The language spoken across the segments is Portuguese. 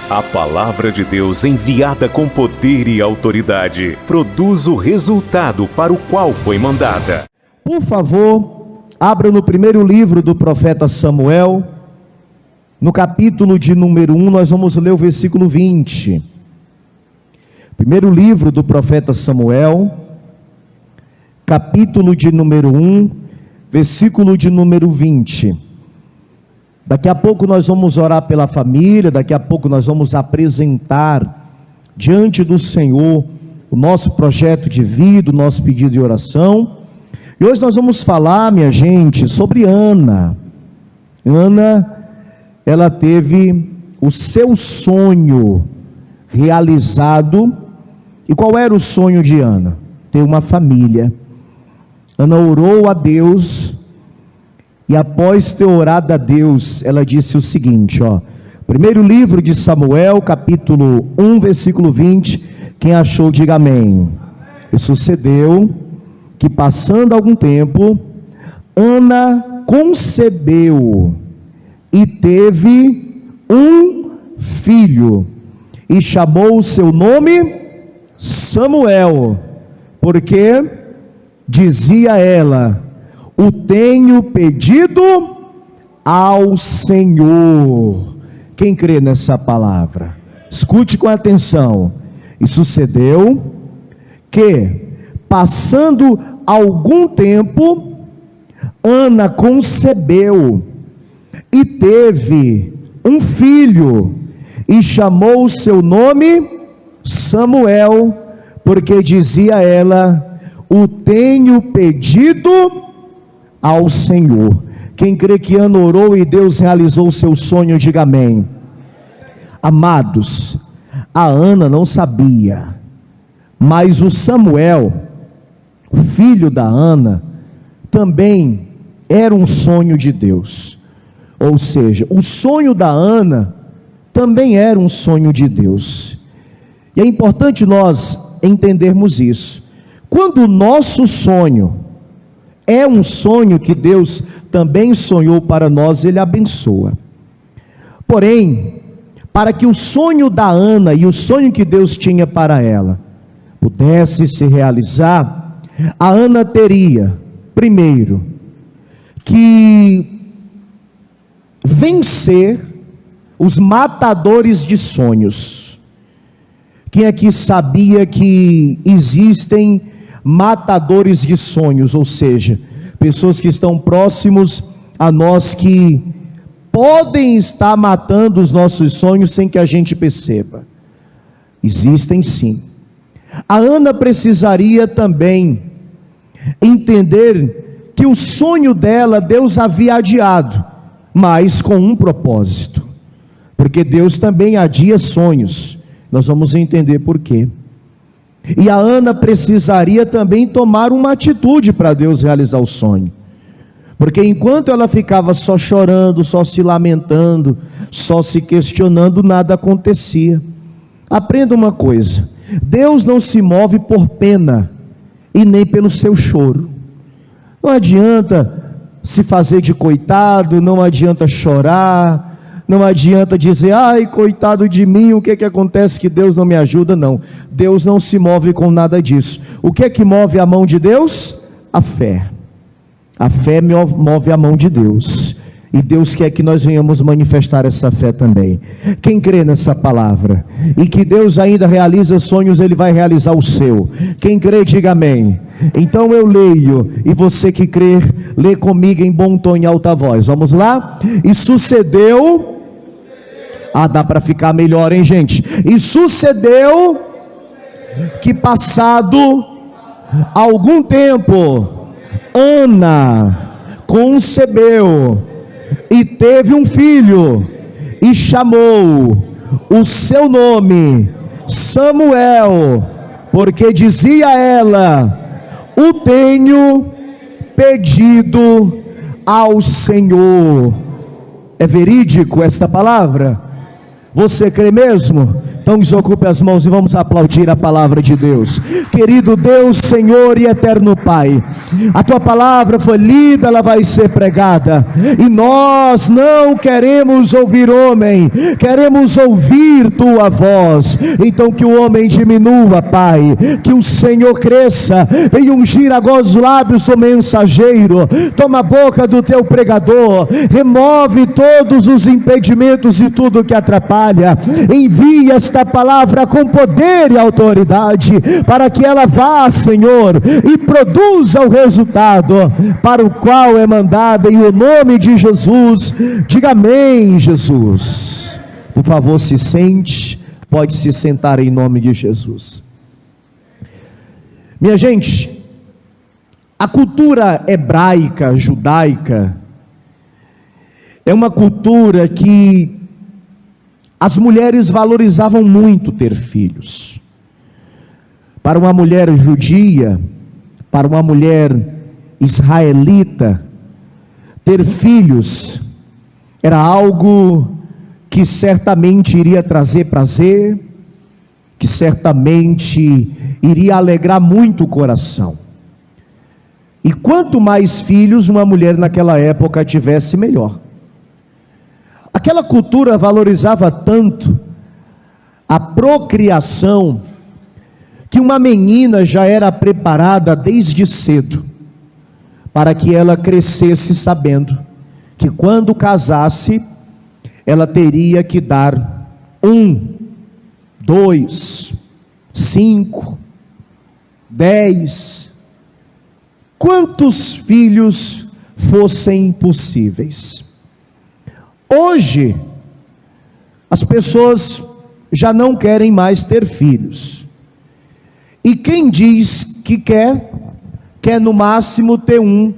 A palavra de Deus, enviada com poder e autoridade, produz o resultado para o qual foi mandada. Por favor, abra no primeiro livro do profeta Samuel, no capítulo de número 1, nós vamos ler o versículo 20. Primeiro livro do profeta Samuel, capítulo de número 1, versículo de número 20. Daqui a pouco nós vamos orar pela família, daqui a pouco nós vamos apresentar diante do Senhor o nosso projeto de vida, o nosso pedido de oração. E hoje nós vamos falar, minha gente, sobre Ana. Ana, ela teve o seu sonho realizado. E qual era o sonho de Ana? Ter uma família. Ana orou a Deus. E após ter orado a Deus, ela disse o seguinte, primeiro livro de Samuel, capítulo 1, versículo 20, quem achou, diga amém. E sucedeu que, passando algum tempo, Ana concebeu e teve um filho, e chamou o seu nome Samuel, porque dizia ela: o tenho pedido ao Senhor. Quem crê nessa palavra? Escute com atenção. E sucedeu que, passando algum tempo, Ana concebeu e teve um filho, e chamou o seu nome Samuel, porque dizia ela: o tenho pedido ao Senhor. Quem crê que Ana orou e Deus realizou o seu sonho, diga amém. Amados, a Ana não sabia, mas o Samuel, o filho da Ana, também era um sonho de Deus. Ou seja, o sonho da Ana também era um sonho de Deus. E é importante nós entendermos isso. Quando o nosso sonho é um sonho que Deus também sonhou para nós, Ele abençoa. Porém, para que o sonho da Ana e o sonho que Deus tinha para ela pudesse se realizar, a Ana teria, primeiro, que vencer os matadores de sonhos. Quem aqui sabia que existem matadores de sonhos, ou seja, pessoas que estão próximos a nós, que podem estar matando os nossos sonhos sem que a gente perceba? Existem sim. A Ana precisaria também entender que o sonho dela Deus havia adiado, mas com um propósito, porque Deus também adia sonhos. Nós vamos entender por quê. E a Ana precisaria também tomar uma atitude para Deus realizar o sonho, porque enquanto ela ficava só chorando, só se lamentando, só se questionando, nada acontecia. Aprenda uma coisa: Deus não se move por pena e nem pelo seu choro. Não adianta se fazer de coitado, não adianta chorar, não adianta dizer: ai, coitado de mim, o que acontece que Deus não me ajuda? Não, Deus não se move com nada disso. O que é que move a mão de Deus? A fé. A fé move a mão de Deus, e Deus quer que nós venhamos manifestar essa fé também. Quem crê nessa palavra, e que Deus ainda realiza sonhos, Ele vai realizar o seu. Quem crê, diga amém. Então eu leio, e você que crê, lê comigo em bom tom e alta voz. Vamos lá? E sucedeu... dá para ficar melhor, hein, gente? E sucedeu que, passado algum tempo, Ana concebeu e teve um filho, e chamou o seu nome Samuel, porque dizia ela: o tenho pedido ao Senhor. É verídico esta palavra? Você crê mesmo? Então desocupe as mãos e vamos aplaudir a palavra de Deus. Querido Deus, Senhor e eterno Pai, a tua palavra foi lida, ela vai ser pregada, e nós não queremos ouvir homem, queremos ouvir tua voz. Então que o homem diminua, Pai, que o Senhor cresça. Vem ungir agora os lábios do mensageiro, toma a boca do teu pregador, remove todos os impedimentos e tudo que atrapalha. Envia esta palavra com poder e autoridade, para que ela vá, Senhor, e produza o resultado para o qual é mandada, em o nome de Jesus. Diga amém, Jesus. Por favor, se sente, pode se sentar em nome de Jesus. Minha gente, a cultura hebraica, judaica, é uma cultura que as mulheres valorizavam muito ter filhos. Para uma mulher judia, para uma mulher israelita, ter filhos era algo que certamente iria trazer prazer, que certamente iria alegrar muito o coração. E quanto mais filhos uma mulher naquela época tivesse, melhor. Aquela cultura valorizava tanto a procriação, que uma menina já era preparada desde cedo, para que ela crescesse sabendo que quando casasse, ela teria que dar 1, 2, 5, 10, quantos filhos fossem possíveis. Hoje, as pessoas já não querem mais ter filhos, e quem diz que quer no máximo ter 1,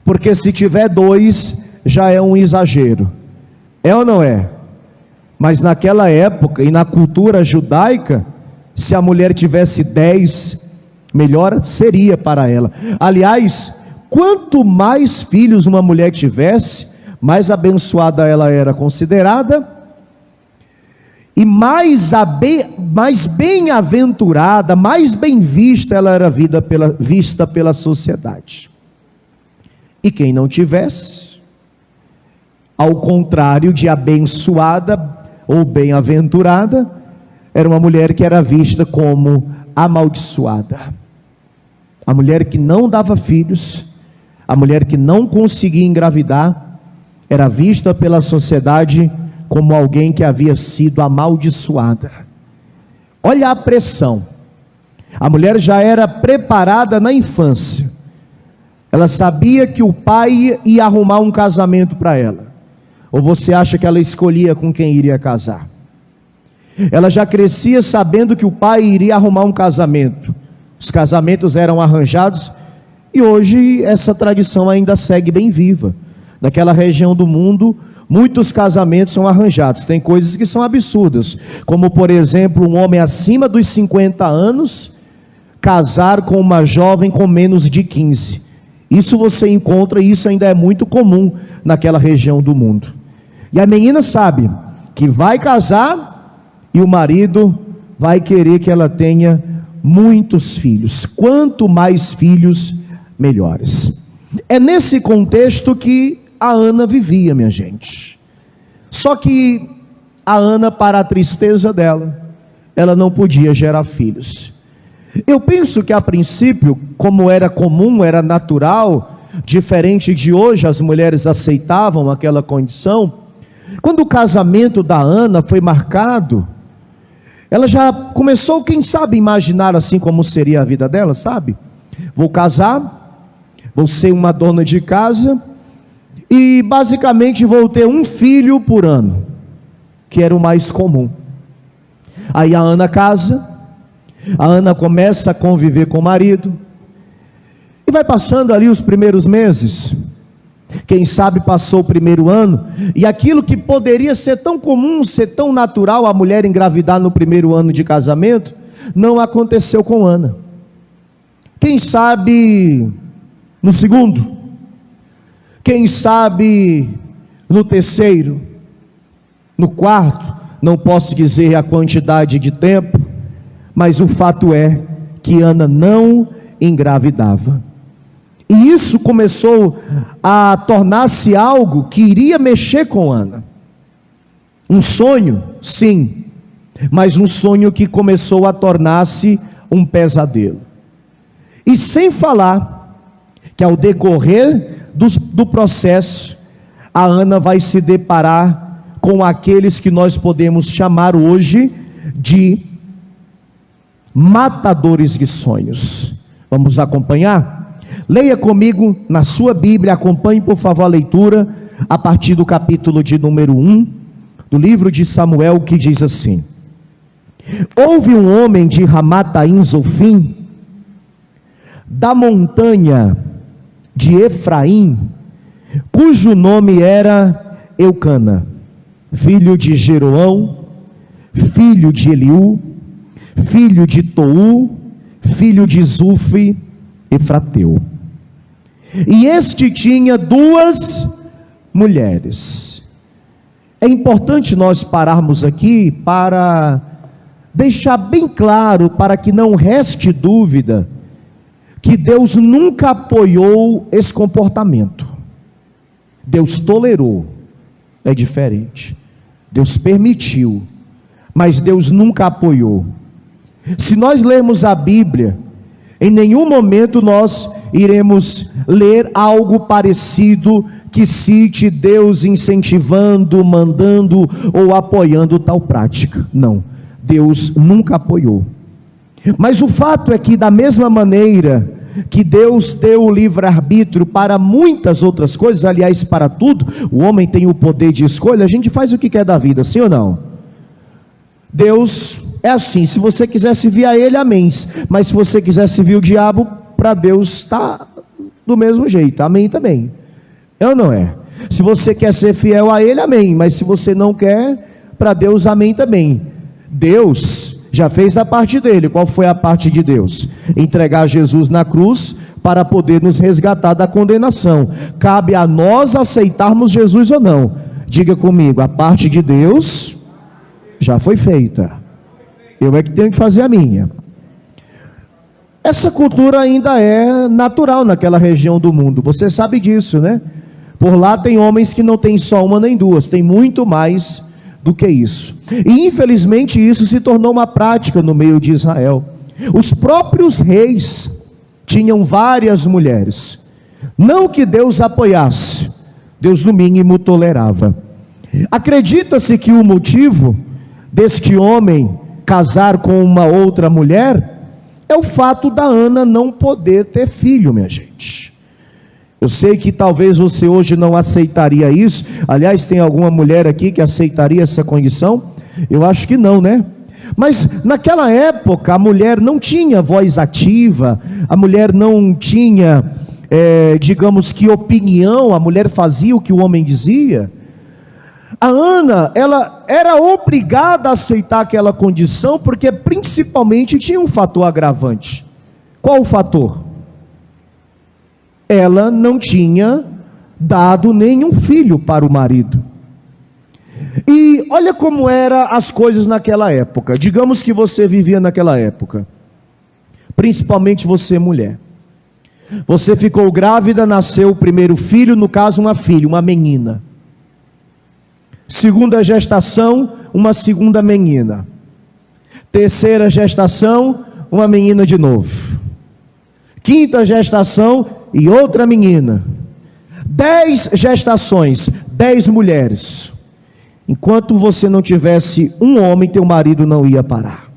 porque se tiver 2, já é um exagero. É ou não é? Mas naquela época e na cultura judaica, se a mulher tivesse 10, melhor seria para ela. Aliás, quanto mais filhos uma mulher tivesse, mais abençoada ela era considerada, e mais bem-aventurada, mais bem vista ela era vista pela sociedade. E quem não tivesse, ao contrário de abençoada ou bem-aventurada, era uma mulher que era vista como amaldiçoada. A mulher que não dava filhos, a mulher que não conseguia engravidar, era vista pela sociedade como alguém que havia sido amaldiçoada. Olha a pressão. A mulher já era preparada na infância. Ela sabia que o pai ia arrumar um casamento para ela. Ou você acha que ela escolhia com quem iria casar? Ela já crescia sabendo que o pai iria arrumar um casamento. Os casamentos eram arranjados, e hoje essa tradição ainda segue bem viva. Naquela região do mundo, muitos casamentos são arranjados. Tem coisas que são absurdas, como por exemplo, um homem acima dos 50 anos casar com uma jovem com menos de 15. Isso você encontra, e isso ainda é muito comum naquela região do mundo. E a menina sabe que vai casar, e o marido vai querer que ela tenha muitos filhos. Quanto mais filhos, melhores. É nesse contexto que a Ana vivia, minha gente. Só que a Ana, para a tristeza dela, ela não podia gerar filhos. Eu penso que a princípio, como era comum, era natural, diferente de hoje, as mulheres aceitavam aquela condição. Quando o casamento da Ana foi marcado, ela já começou, quem sabe, imaginar assim como seria a vida dela, sabe? Vou casar, vou ser uma dona de casa, e basicamente vou ter um filho por ano, que era o mais comum. Aí a Ana casa, a Ana começa a conviver com o marido, e vai passando ali os primeiros meses, quem sabe passou o primeiro ano, e aquilo que poderia ser tão comum, ser tão natural, a mulher engravidar no primeiro ano de casamento, não aconteceu com Ana. Quem sabe no segundo, quem sabe no terceiro, no quarto, não posso dizer a quantidade de tempo, mas o fato é que Ana não engravidava. E isso começou a tornar-se algo que iria mexer com Ana. Um sonho, sim, mas um sonho que começou a tornar-se um pesadelo. E sem falar que ao decorrer do processo, a Ana vai se deparar com aqueles que nós podemos chamar hoje de matadores de sonhos. Vamos acompanhar? Leia comigo na sua Bíblia, acompanhe por favor a leitura, a partir do capítulo de número 1, do livro de Samuel, que diz assim: Houve um homem de Ramataim Zofim, da montanha de Efraim, cujo nome era Eucana, filho de Jeroão, filho de Eliú, filho de Tou, filho de Zufi, Efrateu. E este tinha 2 mulheres. É importante nós pararmos aqui para deixar bem claro, para que não reste dúvida, que Deus nunca apoiou esse comportamento. Deus tolerou, é diferente. Deus permitiu, mas Deus nunca apoiou. Se nós lermos a Bíblia, em nenhum momento nós iremos ler algo parecido que cite Deus incentivando, mandando ou apoiando tal prática. Não, Deus nunca apoiou. Mas o fato é que, da mesma maneira que Deus deu o livre-arbítrio para muitas outras coisas, aliás, para tudo, o homem tem o poder de escolha, a gente faz o que quer da vida, sim ou não? Deus é assim, se você quiser servir a Ele, amém, mas se você quiser servir o diabo, para Deus está do mesmo jeito, amém também, é ou não é? Se você quer ser fiel a Ele, amém, mas se você não quer, para Deus, amém também. Deus já fez a parte dele. Qual foi a parte de Deus? Entregar Jesus na cruz para poder nos resgatar da condenação. Cabe a nós aceitarmos Jesus ou não. Diga comigo, a parte de Deus já foi feita. Eu é que tenho que fazer a minha. Essa cultura ainda é natural naquela região do mundo. Você sabe disso, né? Por lá tem homens que não tem só uma nem duas, tem muito mais do que isso. E infelizmente isso se tornou uma prática no meio de Israel. Os próprios reis tinham várias mulheres. Não que Deus apoiasse, Deus no mínimo tolerava. Acredita-se que o motivo deste homem casar com uma outra mulher é o fato da Ana não poder ter filho, minha gente. Eu sei que talvez você hoje não aceitaria isso. Aliás, tem alguma mulher aqui que aceitaria essa condição? Eu acho que não, né? Mas naquela época a mulher não tinha voz ativa, a mulher não tinha, digamos que opinião, a mulher fazia o que o homem dizia. A Ana, ela era obrigada a aceitar aquela condição, porque principalmente tinha um fator agravante. Qual o fator? Ela não tinha dado nenhum filho para o marido. E olha como eram as coisas naquela época. Digamos que você vivia naquela época, principalmente você mulher. Você ficou grávida, nasceu o primeiro filho, no caso uma filha, uma menina. Segunda gestação, uma segunda menina. Terceira gestação, uma menina de novo. Quinta gestação e outra menina. 10 gestações, 10 mulheres. Enquanto você não tivesse um homem, teu marido não ia parar.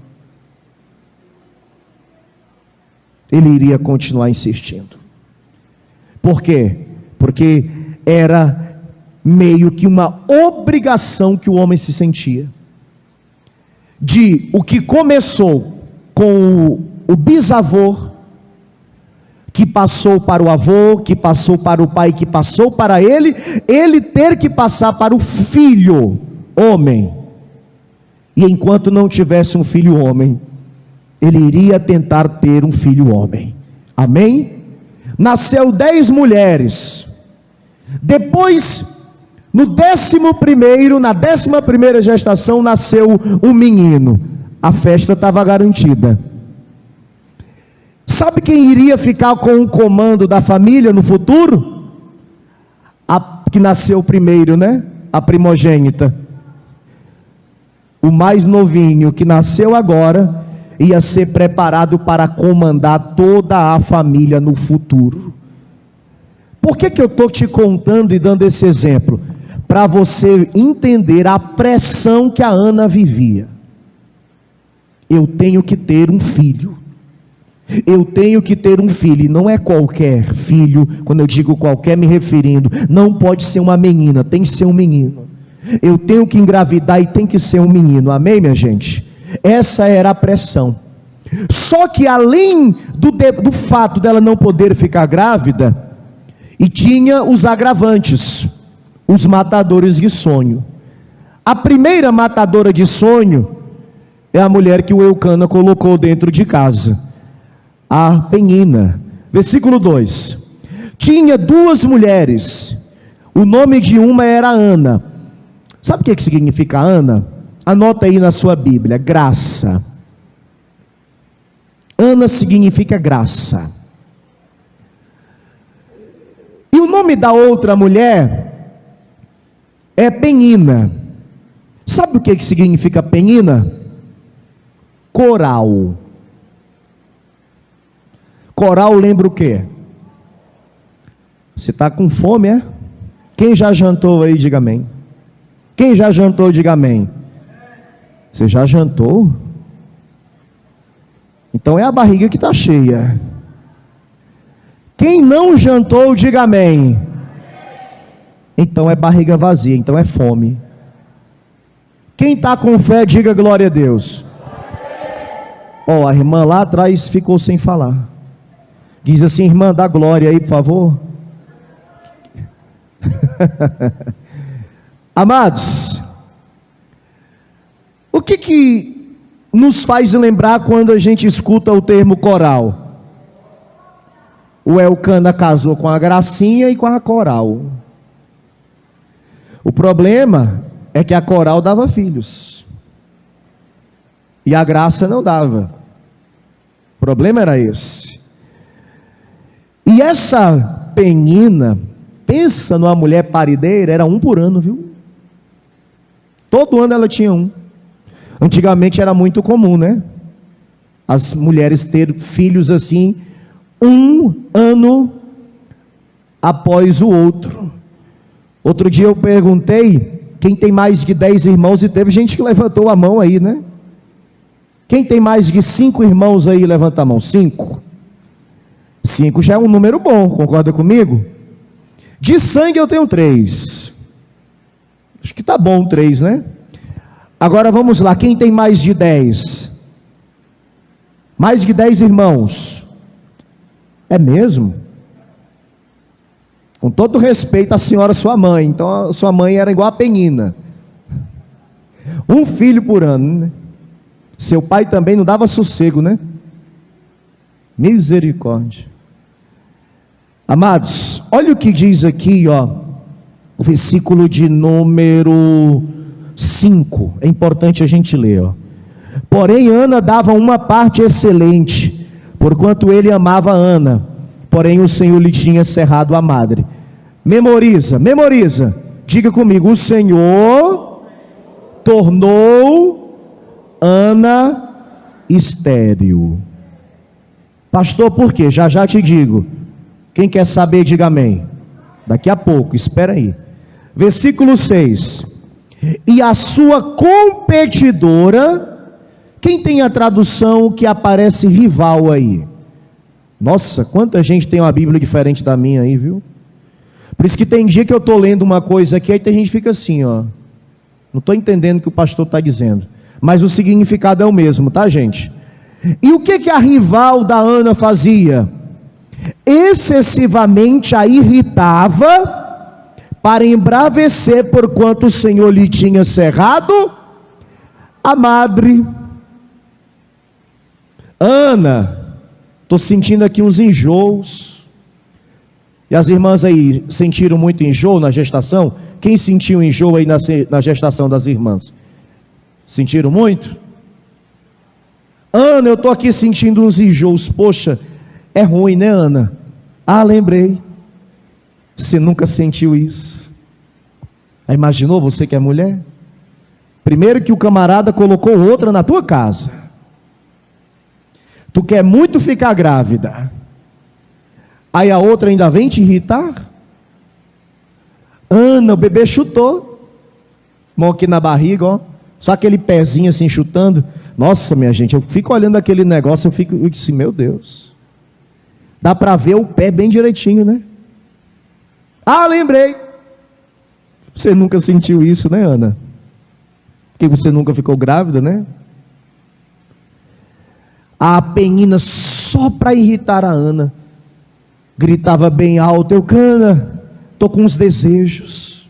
Ele iria continuar insistindo. Por quê? Porque era meio que uma obrigação que o homem se sentia. De o que começou com o bisavô, que passou para o avô, que passou para o pai, que passou para ele ter que passar para o filho, homem. E enquanto não tivesse um filho homem, ele iria tentar ter um filho homem. Amém? Nasceu 10 mulheres. Depois, Na 11ª gestação, nasceu um menino. A festa estava garantida. Sabe quem iria ficar com o comando da família no futuro? A que nasceu primeiro, né? A primogênita. O mais novinho, que nasceu agora, ia ser preparado para comandar toda a família no futuro. Por que eu estou te contando e dando esse exemplo? Para você entender a pressão que a Ana vivia. Eu tenho que ter um filho. Eu tenho que ter um filho, e não é qualquer filho. Quando eu digo qualquer, me referindo, não pode ser uma menina, tem que ser um menino. Eu tenho que engravidar e tem que ser um menino, amém, minha gente? Essa era a pressão. Só que além do fato dela não poder ficar grávida, e tinha os agravantes, os matadores de sonho. A primeira matadora de sonho é a mulher que o Eucana colocou dentro de casa, a Penina. Versículo 2: tinha 2 mulheres, o nome de uma era Ana. Sabe o que significa Ana? Anota aí na sua Bíblia: graça. Ana significa graça. E o nome da outra mulher é Penina. Sabe o que significa Penina? Coral. Coral lembra o quê? Você está com fome, é? Quem já jantou aí, diga amém. Quem já jantou, diga amém. Você já jantou? Então é a barriga que está cheia. Quem não jantou, diga amém. Então é barriga vazia, então é fome. Quem está com fé, diga glória a Deus. Ó, a irmã lá atrás ficou sem falar. Diz assim: irmã, dá glória aí, por favor. Amados, o que nos faz lembrar quando a gente escuta o termo coral? O Eucana casou com a Gracinha e com a Coral. O problema é que a Coral dava filhos e a Graça não dava. O problema era esse. E essa Penina, pensa numa mulher parideira, era 1 por ano, viu? Todo ano ela tinha 1. Antigamente era muito comum, né? As mulheres ter filhos assim, 1 ano após o outro. Outro dia eu perguntei quem tem mais de 10 irmãos, e teve gente que levantou a mão aí, né? Quem tem mais de 5 irmãos aí, levanta a mão. 5. 5 já é um número bom, concorda comigo? De sangue eu tenho 3. Acho que tá bom 3, né? Agora vamos lá, quem tem mais de 10? Mais de 10 irmãos? É mesmo? Com todo respeito à senhora sua mãe, então a sua mãe era igual a Penina. 1 filho por ano, né? Seu pai também não dava sossego, né? Misericórdia. Amados, olha o que diz aqui, ó, o versículo de número 5, é importante a gente ler, ó. Porém Ana dava uma parte excelente, porquanto ele amava Ana, porém o Senhor lhe tinha cerrado a madre. Memoriza, diga comigo: o Senhor tornou Ana estéril. Pastor, por quê? Já te digo. Quem quer saber, diga amém. Daqui a pouco, espera aí. Versículo 6. E a sua competidora, quem tem a tradução que aparece rival aí? Nossa, quanta gente tem uma Bíblia diferente da minha aí, viu? Por isso que tem dia que eu estou lendo uma coisa aqui, aí tem gente que fica assim, ó. Não estou entendendo o que o pastor está dizendo. Mas o significado é o mesmo, tá, gente? E o que a rival da Ana fazia? Excessivamente a irritava, para embravecer, porquanto o Senhor lhe tinha cerrado a madre. Ana, estou sentindo aqui uns enjoos. E as irmãs aí sentiram muito enjoo na gestação? Quem sentiu enjoo aí na gestação das irmãs? Sentiram muito? Ana, eu estou aqui sentindo uns enjoos. Poxa, é ruim, né, Ana? Ah, lembrei. Você nunca sentiu isso. Aí imaginou, você que é mulher? Primeiro que o camarada colocou outra na tua casa. Tu quer muito ficar grávida. Aí a outra ainda vem te irritar? Ana, o bebê chutou. Mão aqui na barriga, ó. Só aquele pezinho assim chutando. Nossa, minha gente, eu fico olhando aquele negócio, eu disse, meu Deus. Dá para ver o pé bem direitinho, né? Ah, lembrei. Você nunca sentiu isso, né, Ana? Porque você nunca ficou grávida, né? A Penina, só para irritar a Ana, gritava bem alto, Eucana, estou com uns desejos.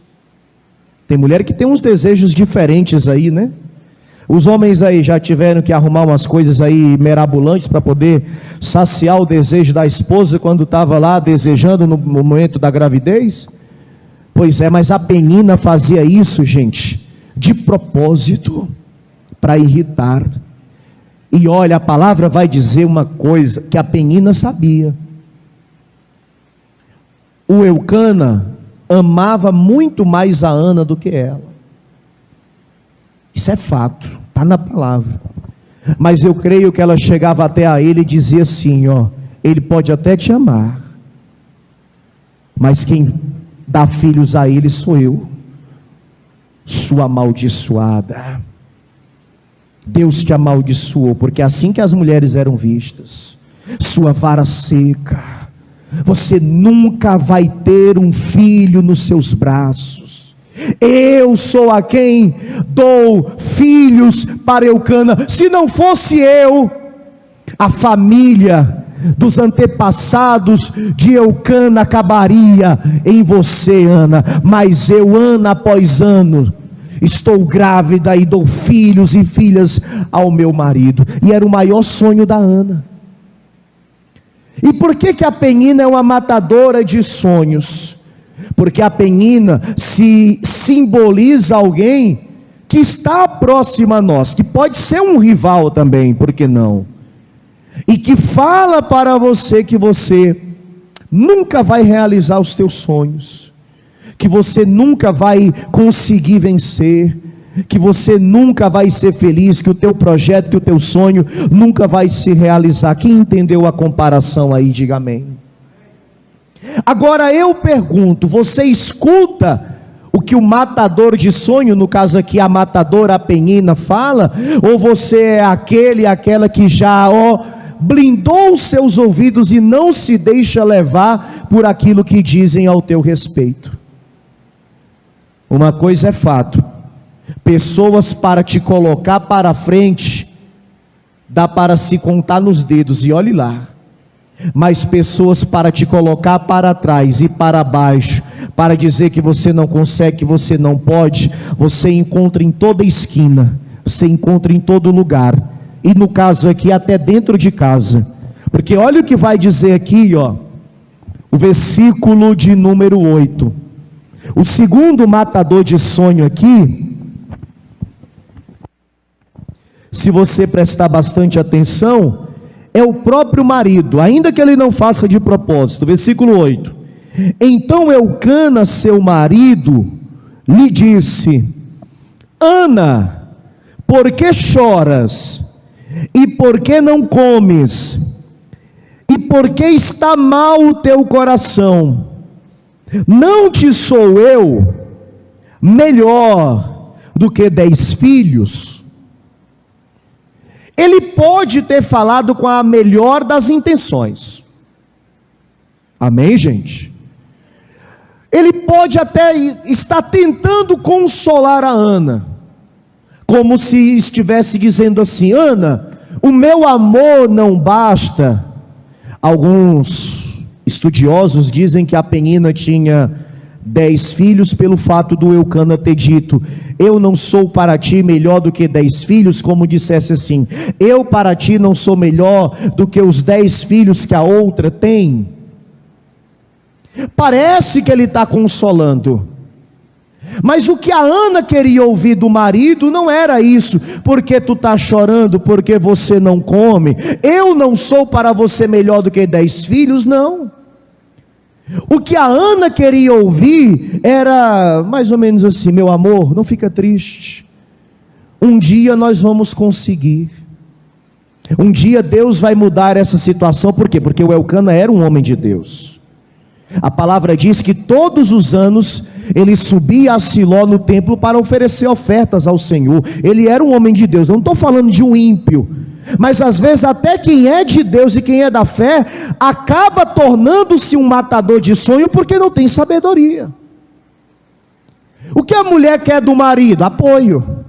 Tem mulher que tem uns desejos diferentes aí, né? Os homens aí já tiveram que arrumar umas coisas aí mirabolantes para poder saciar o desejo da esposa quando estava lá desejando no momento da gravidez? Pois é, mas a Penina fazia isso, gente, de propósito, para irritar. E olha, a palavra vai dizer uma coisa que a Penina sabia. O Eucana amava muito mais a Ana do que ela. Isso é fato, está na palavra. Mas eu creio que ela chegava até a ele e dizia assim, ó, ele pode até te amar, mas quem dá filhos a ele sou eu, sua amaldiçoada. Deus te amaldiçoou, porque é assim que as mulheres eram vistas. Sua vara seca, você nunca vai ter um filho nos seus braços. Eu sou a quem dou filhos para Eucana. Se não fosse eu, a família dos antepassados de Eucana acabaria em você, Ana. Mas eu, ano após ano, estou grávida e dou filhos e filhas ao meu marido. E era o maior sonho da Ana. E por que a Penina é uma matadora de sonhos? Porque a Penina se simboliza alguém que está próximo a nós, que pode ser um rival também, por que não? E que fala para você que você nunca vai realizar os teus sonhos, que você nunca vai conseguir vencer, que você nunca vai ser feliz, que o teu projeto, que o teu sonho nunca vai se realizar. Quem entendeu a comparação aí, diga amém. Agora eu pergunto, você escuta o que o matador de sonho, no caso aqui a matadora, a Penina, fala? Ou você é aquela que já blindou os seus ouvidos e não se deixa levar por aquilo que dizem ao teu respeito? Uma coisa é fato, pessoas para te colocar para frente, dá para se contar nos dedos, e olhe lá. Mas pessoas para te colocar para trás e para baixo, para dizer que você não consegue, que você não pode, você encontra em toda esquina, você encontra em todo lugar, e no caso aqui até dentro de casa, porque olha o que vai dizer aqui, ó, o versículo de número 8, o segundo matador de sonho aqui, se você prestar bastante atenção, é o próprio marido, ainda que ele não faça de propósito. Versículo 8: então Eucana, seu marido, lhe disse: Ana, por que choras? E por que não comes? E por que está mal o teu coração? Não te sou eu melhor do que 10 filhos? Ele pode ter falado com a melhor das intenções. Amém, gente? Ele pode até estar tentando consolar a Ana, como se estivesse dizendo assim: Ana, o meu amor não basta. Alguns estudiosos dizem que a Penina tinha 10 filhos pelo fato do Eucana ter dito: eu não sou para ti melhor do que 10 filhos, como dissesse assim: eu para ti não sou melhor do que os 10 filhos que a outra tem. Parece que ele está consolando. Mas o que a Ana queria ouvir do marido não era isso. Porque tu está chorando, porque você não come. Eu não sou para você melhor do que 10 filhos, não. O que a Ana queria ouvir era mais ou menos assim: meu amor, não fica triste. Um dia nós vamos conseguir. Um dia Deus vai mudar essa situação. Por quê? Porque o Elcana era um homem de Deus. A palavra diz que todos os anos ele subia a Siló no templo para oferecer ofertas ao Senhor. Ele era um homem de Deus. Eu não estou falando de um ímpio, mas às vezes até quem é de Deus e quem é da fé acaba tornando-se um matador de sonho porque não tem sabedoria. O que a mulher quer do marido? Apoio.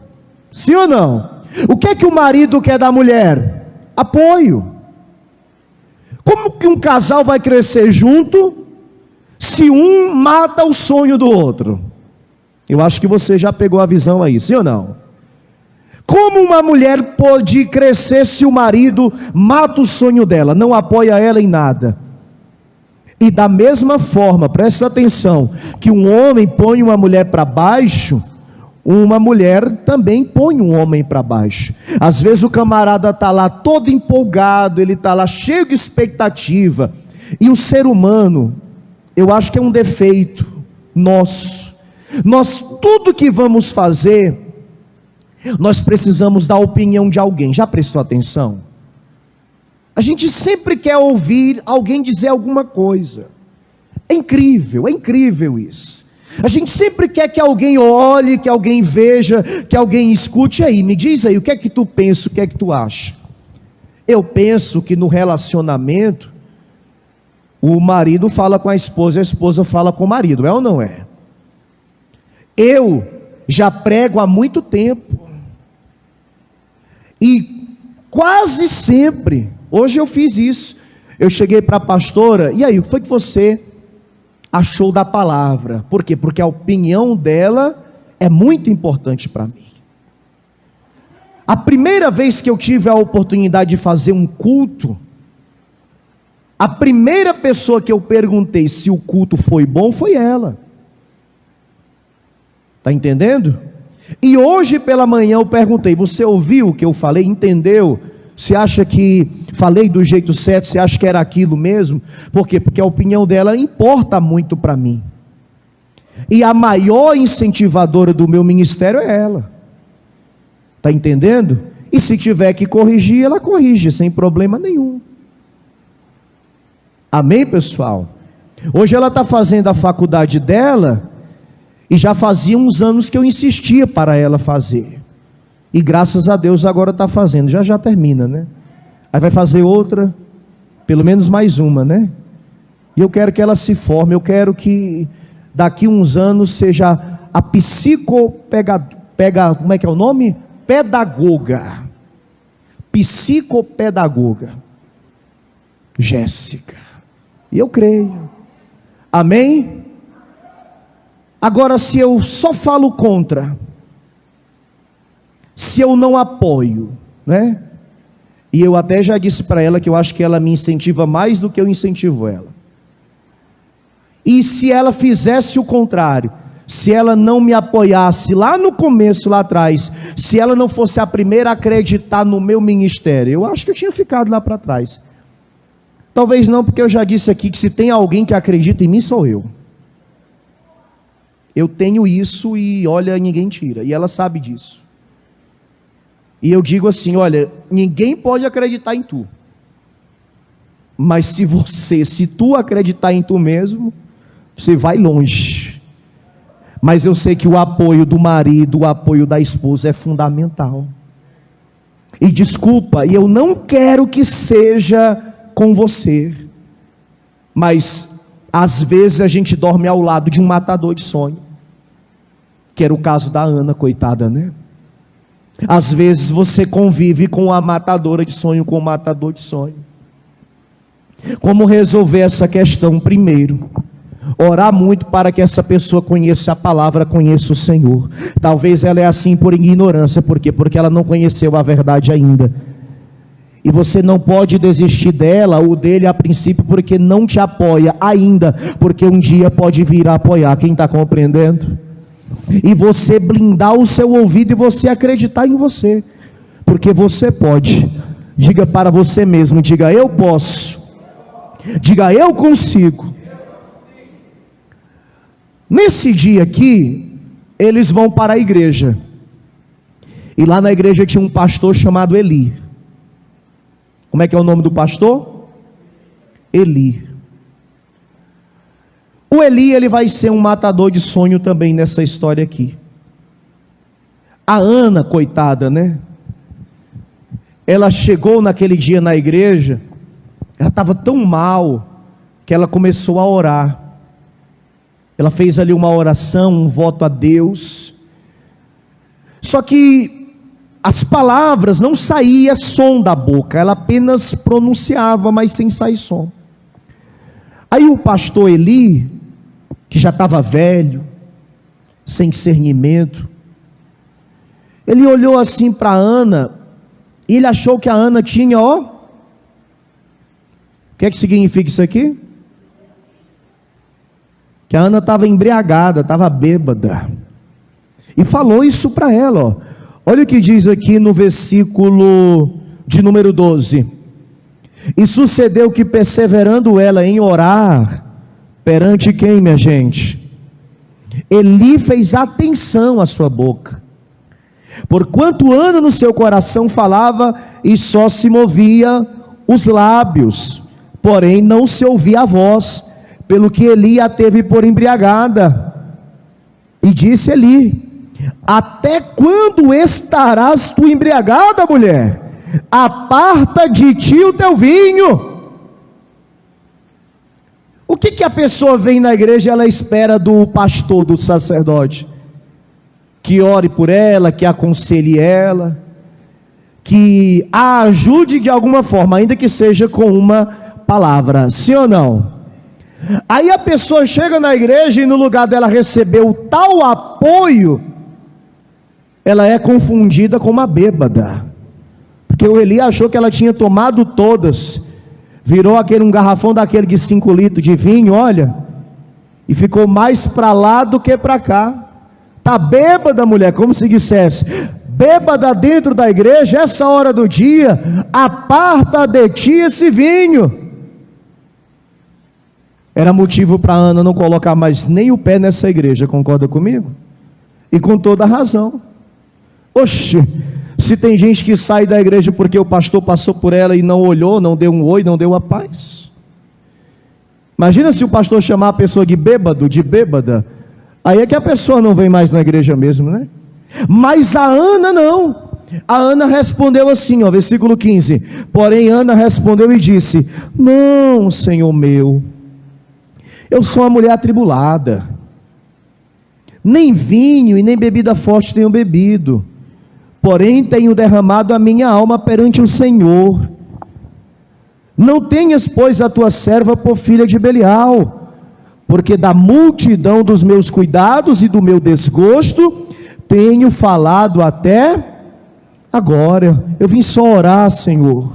Sim ou não? O que é que o marido quer da mulher? Apoio. Como que um casal vai crescer junto se um mata o sonho do outro? Eu acho que você já pegou a visão aí, sim ou não? Como uma mulher pode crescer se o marido mata o sonho dela, não apoia ela em nada? E da mesma forma, presta atenção, que um homem põe uma mulher para baixo, uma mulher também põe um homem para baixo. Às vezes o camarada está lá todo empolgado, ele está lá cheio de expectativa, e o ser humano, eu acho que é um defeito nosso. Nós tudo que vamos fazer, nós precisamos da opinião de alguém. Já prestou atenção? A gente sempre quer ouvir alguém dizer alguma coisa. É incrível isso. A gente sempre quer que alguém olhe, que alguém veja, que alguém escute. Aí, me diz aí, o que é que tu pensa, o que é que tu acha? Eu penso que no relacionamento, o marido fala com a esposa fala com o marido, é ou não é? Eu já prego há muito tempo, e quase sempre, hoje eu fiz isso, eu cheguei para a pastora, e aí, o que foi que você achou da palavra? Por quê? Porque a opinião dela é muito importante para mim. A primeira vez que eu tive a oportunidade de fazer um culto, a primeira pessoa que eu perguntei se o culto foi bom foi ela. Está entendendo? E hoje pela manhã eu perguntei: você ouviu o que eu falei? Entendeu? Você acha que falei do jeito certo? Você acha que era aquilo mesmo? Por quê? Porque a opinião dela importa muito para mim. E a maior incentivadora do meu ministério é ela. Está entendendo? E se tiver que corrigir, ela corrige, sem problema nenhum. Amém, pessoal? Hoje ela está fazendo a faculdade dela, e já fazia uns anos que eu insistia para ela fazer, e graças a Deus agora está fazendo, já termina, né? Aí vai fazer outra, pelo menos mais uma, né? E eu quero que ela se forme, eu quero que daqui uns anos seja a como é que é o nome? Pedagoga. Psicopedagoga. Jéssica. E eu creio. Amém? Agora, se eu só falo contra, se eu não apoio, né? E eu até já disse para ela que eu acho que ela me incentiva mais do que eu incentivo ela. E se ela fizesse o contrário, se ela não me apoiasse lá no começo, lá atrás, se ela não fosse a primeira a acreditar no meu ministério, eu acho que eu tinha ficado lá para trás. Talvez não, porque eu já disse aqui que se tem alguém que acredita em mim, sou eu. Eu tenho isso e olha, ninguém tira, e ela sabe disso. E eu digo assim: olha, ninguém pode acreditar em tu, mas se tu acreditar em tu mesmo, você vai longe. Mas eu sei que o apoio do marido, o apoio da esposa é fundamental. E desculpa, e eu não quero que seja com você, mas às vezes a gente dorme ao lado de um matador de sonho, que era o caso da Ana, coitada, né? Às vezes você convive com a matadora de sonho, com o matador de sonho. Como resolver essa questão? Primeiro, orar muito para que essa pessoa conheça a palavra, conheça o Senhor. Talvez ela é assim por ignorância. Por quê? Porque ela não conheceu a verdade ainda. E você não pode desistir dela ou dele a princípio, porque não te apoia ainda, porque um dia pode vir a apoiar. Quem está compreendendo? E você blindar o seu ouvido e você acreditar em você, porque você pode. Diga para você mesmo, diga: eu posso, diga: eu consigo. Nesse dia aqui, eles vão para a igreja, e lá na igreja tinha um pastor chamado Eli. Como é que é o nome do pastor? Eli. O Eli, ele vai ser um matador de sonho também nessa história aqui. A Ana, coitada, né? Ela chegou naquele dia na igreja, ela estava tão mal, que ela começou a orar. Ela fez ali uma oração, um voto a Deus. Só que as palavras não saía som da boca, ela apenas pronunciava, mas sem sair som. Aí o pastor Eli, que já estava velho, sem discernimento, ele olhou assim para Ana, e ele achou que a Ana tinha, ó, o que é que significa isso aqui? Que a Ana estava embriagada, estava bêbada, e falou isso para ela, ó. Olha o que diz aqui no versículo de número 12: e sucedeu que, perseverando ela em orar, perante quem, minha gente? Eli fez atenção à sua boca, porquanto Ana no seu coração falava, e só se movia os lábios, porém não se ouvia a voz, pelo que Eli a teve por embriagada. E disse Eli: até quando estarás tu embriagada, mulher? Aparta de ti o teu vinho. O que a pessoa vem na igreja, ela espera do pastor, do sacerdote? Que ore por ela, que aconselhe ela, que a ajude de alguma forma, ainda que seja com uma palavra, sim ou não? Aí a pessoa chega na igreja e no lugar dela receber o tal apoio, ela é confundida com uma bêbada, porque o Eli achou que ela tinha tomado todas, virou um garrafão daquele de 5 litros de vinho, olha, e ficou mais para lá do que para cá. Está bêbada, mulher, como se dissesse, bêbada dentro da igreja, essa hora do dia, aparta de ti esse vinho. Era motivo para Ana não colocar mais nem o pé nessa igreja, concorda comigo? E com toda razão. Oxe, se tem gente que sai da igreja porque o pastor passou por ela e não olhou, não deu um oi, não deu a paz. Imagina se o pastor chamar a pessoa de bêbado, de bêbada, aí é que a pessoa não vem mais na igreja mesmo, né? Mas a Ana não. A Ana respondeu assim, ó, versículo 15: porém Ana respondeu e disse: não, Senhor meu, eu sou uma mulher atribulada, nem vinho e nem bebida forte tenho bebido, porém tenho derramado a minha alma perante o Senhor. Não tenhas, pois, a tua serva por filha de Belial, porque da multidão dos meus cuidados e do meu desgosto tenho falado até agora. Eu vim só orar, Senhor,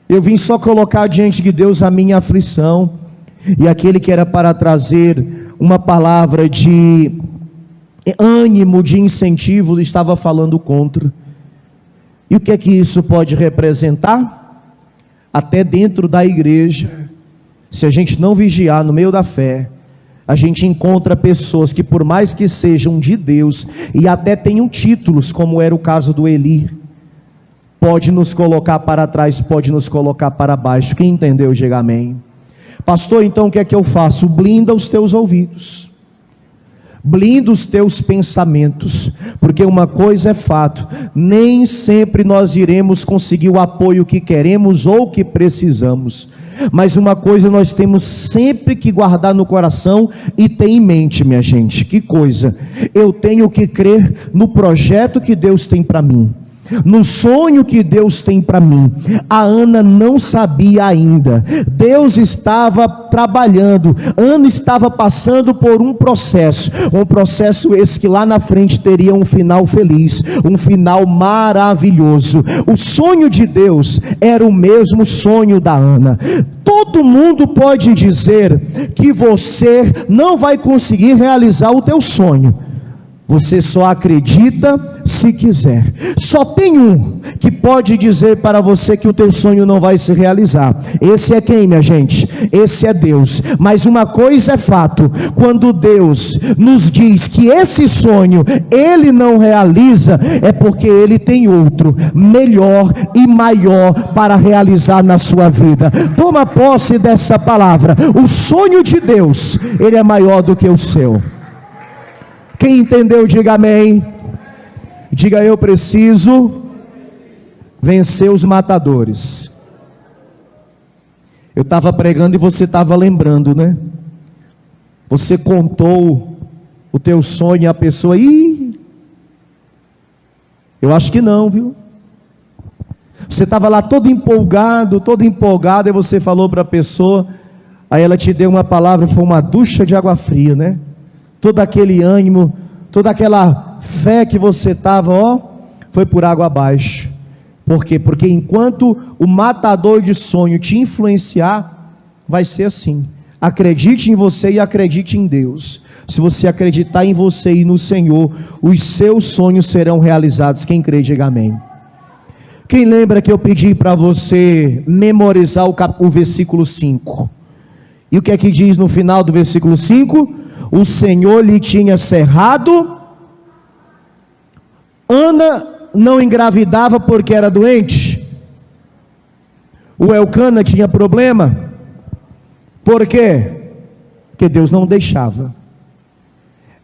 eu vim só colocar diante de Deus a minha aflição. E aquele que era para trazer uma palavra de ânimo, de incentivo, estava falando contra. E o que é que isso pode representar? Até dentro da igreja, se a gente não vigiar no meio da fé, a gente encontra pessoas que, por mais que sejam de Deus e até tenham títulos, como era o caso do Eli, pode nos colocar para trás, pode nos colocar para baixo. Quem entendeu, diga amém. Pastor, então o que é que eu faço? Blinda os teus ouvidos, blinda os teus pensamentos, porque uma coisa é fato: nem sempre nós iremos conseguir o apoio que queremos ou que precisamos, mas uma coisa nós temos sempre que guardar no coração e ter em mente, minha gente. Que coisa? Eu tenho que crer no projeto que Deus tem para mim. no sonho que Deus tem para mim. A Ana não sabia ainda. Deus estava trabalhando. Ana estava passando por um processo esse que lá na frente teria um final feliz, um final maravilhoso. O sonho de Deus era o mesmo sonho da Ana. Todo mundo pode dizer que você não vai conseguir realizar o teu sonho. Você só acredita se quiser. Só tem um que pode dizer para você que o teu sonho não vai se realizar. Esse é quem, minha gente? Esse é Deus. Mas uma coisa é fato: quando Deus nos diz que esse sonho Ele não realiza, é porque Ele tem outro, melhor e maior para realizar na sua vida. Toma posse dessa palavra. O sonho de Deus, ele é maior do que o seu. Quem entendeu, diga amém. Diga: eu preciso vencer os matadores. Eu estava pregando e você estava lembrando, né? Você contou o teu sonho e a pessoa: eu acho que não, viu? Você estava lá todo empolgado, e você falou para a pessoa, aí ela te deu uma palavra, foi uma ducha de água fria, né? Todo aquele ânimo, toda aquela fé que você estava, foi por água abaixo. Por quê? Porque enquanto o matador de sonho te influenciar, vai ser assim. Acredite em você e acredite em Deus. Se você acreditar em você e no Senhor, os seus sonhos serão realizados. Quem crê, diga amém. Quem lembra que eu pedi para você memorizar o versículo 5? E o que é que diz no final do versículo 5? O Senhor lhe tinha cerrado. Ana não engravidava porque era doente. O Elcana tinha problema. Por quê? Porque Deus não deixava.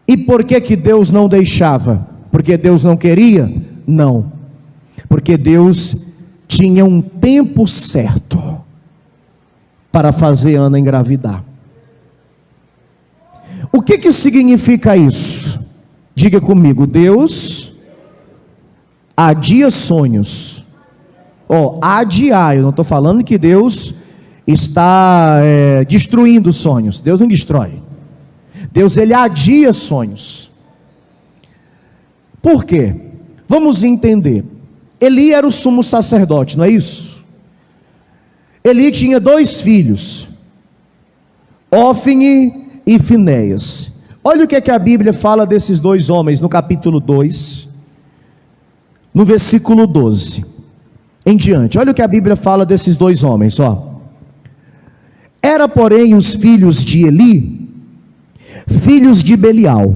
E por que Deus não deixava? Porque Deus não queria? Não. Porque Deus tinha um tempo certo para fazer Ana engravidar. O que significa isso? Diga comigo: Deus adia sonhos. Adiar, eu não estou falando que Deus está destruindo sonhos. Deus não destrói. Deus, ele adia sonhos. Por quê? Vamos entender. Eli era o sumo sacerdote, não é isso? Eli tinha 2 filhos, Ófine e Finéias. Olha o que é que a Bíblia fala desses 2 homens no capítulo 2, no versículo 12 em diante. Olha o que a Bíblia fala desses 2 homens, Era, porém, os filhos de Eli, filhos de Belial,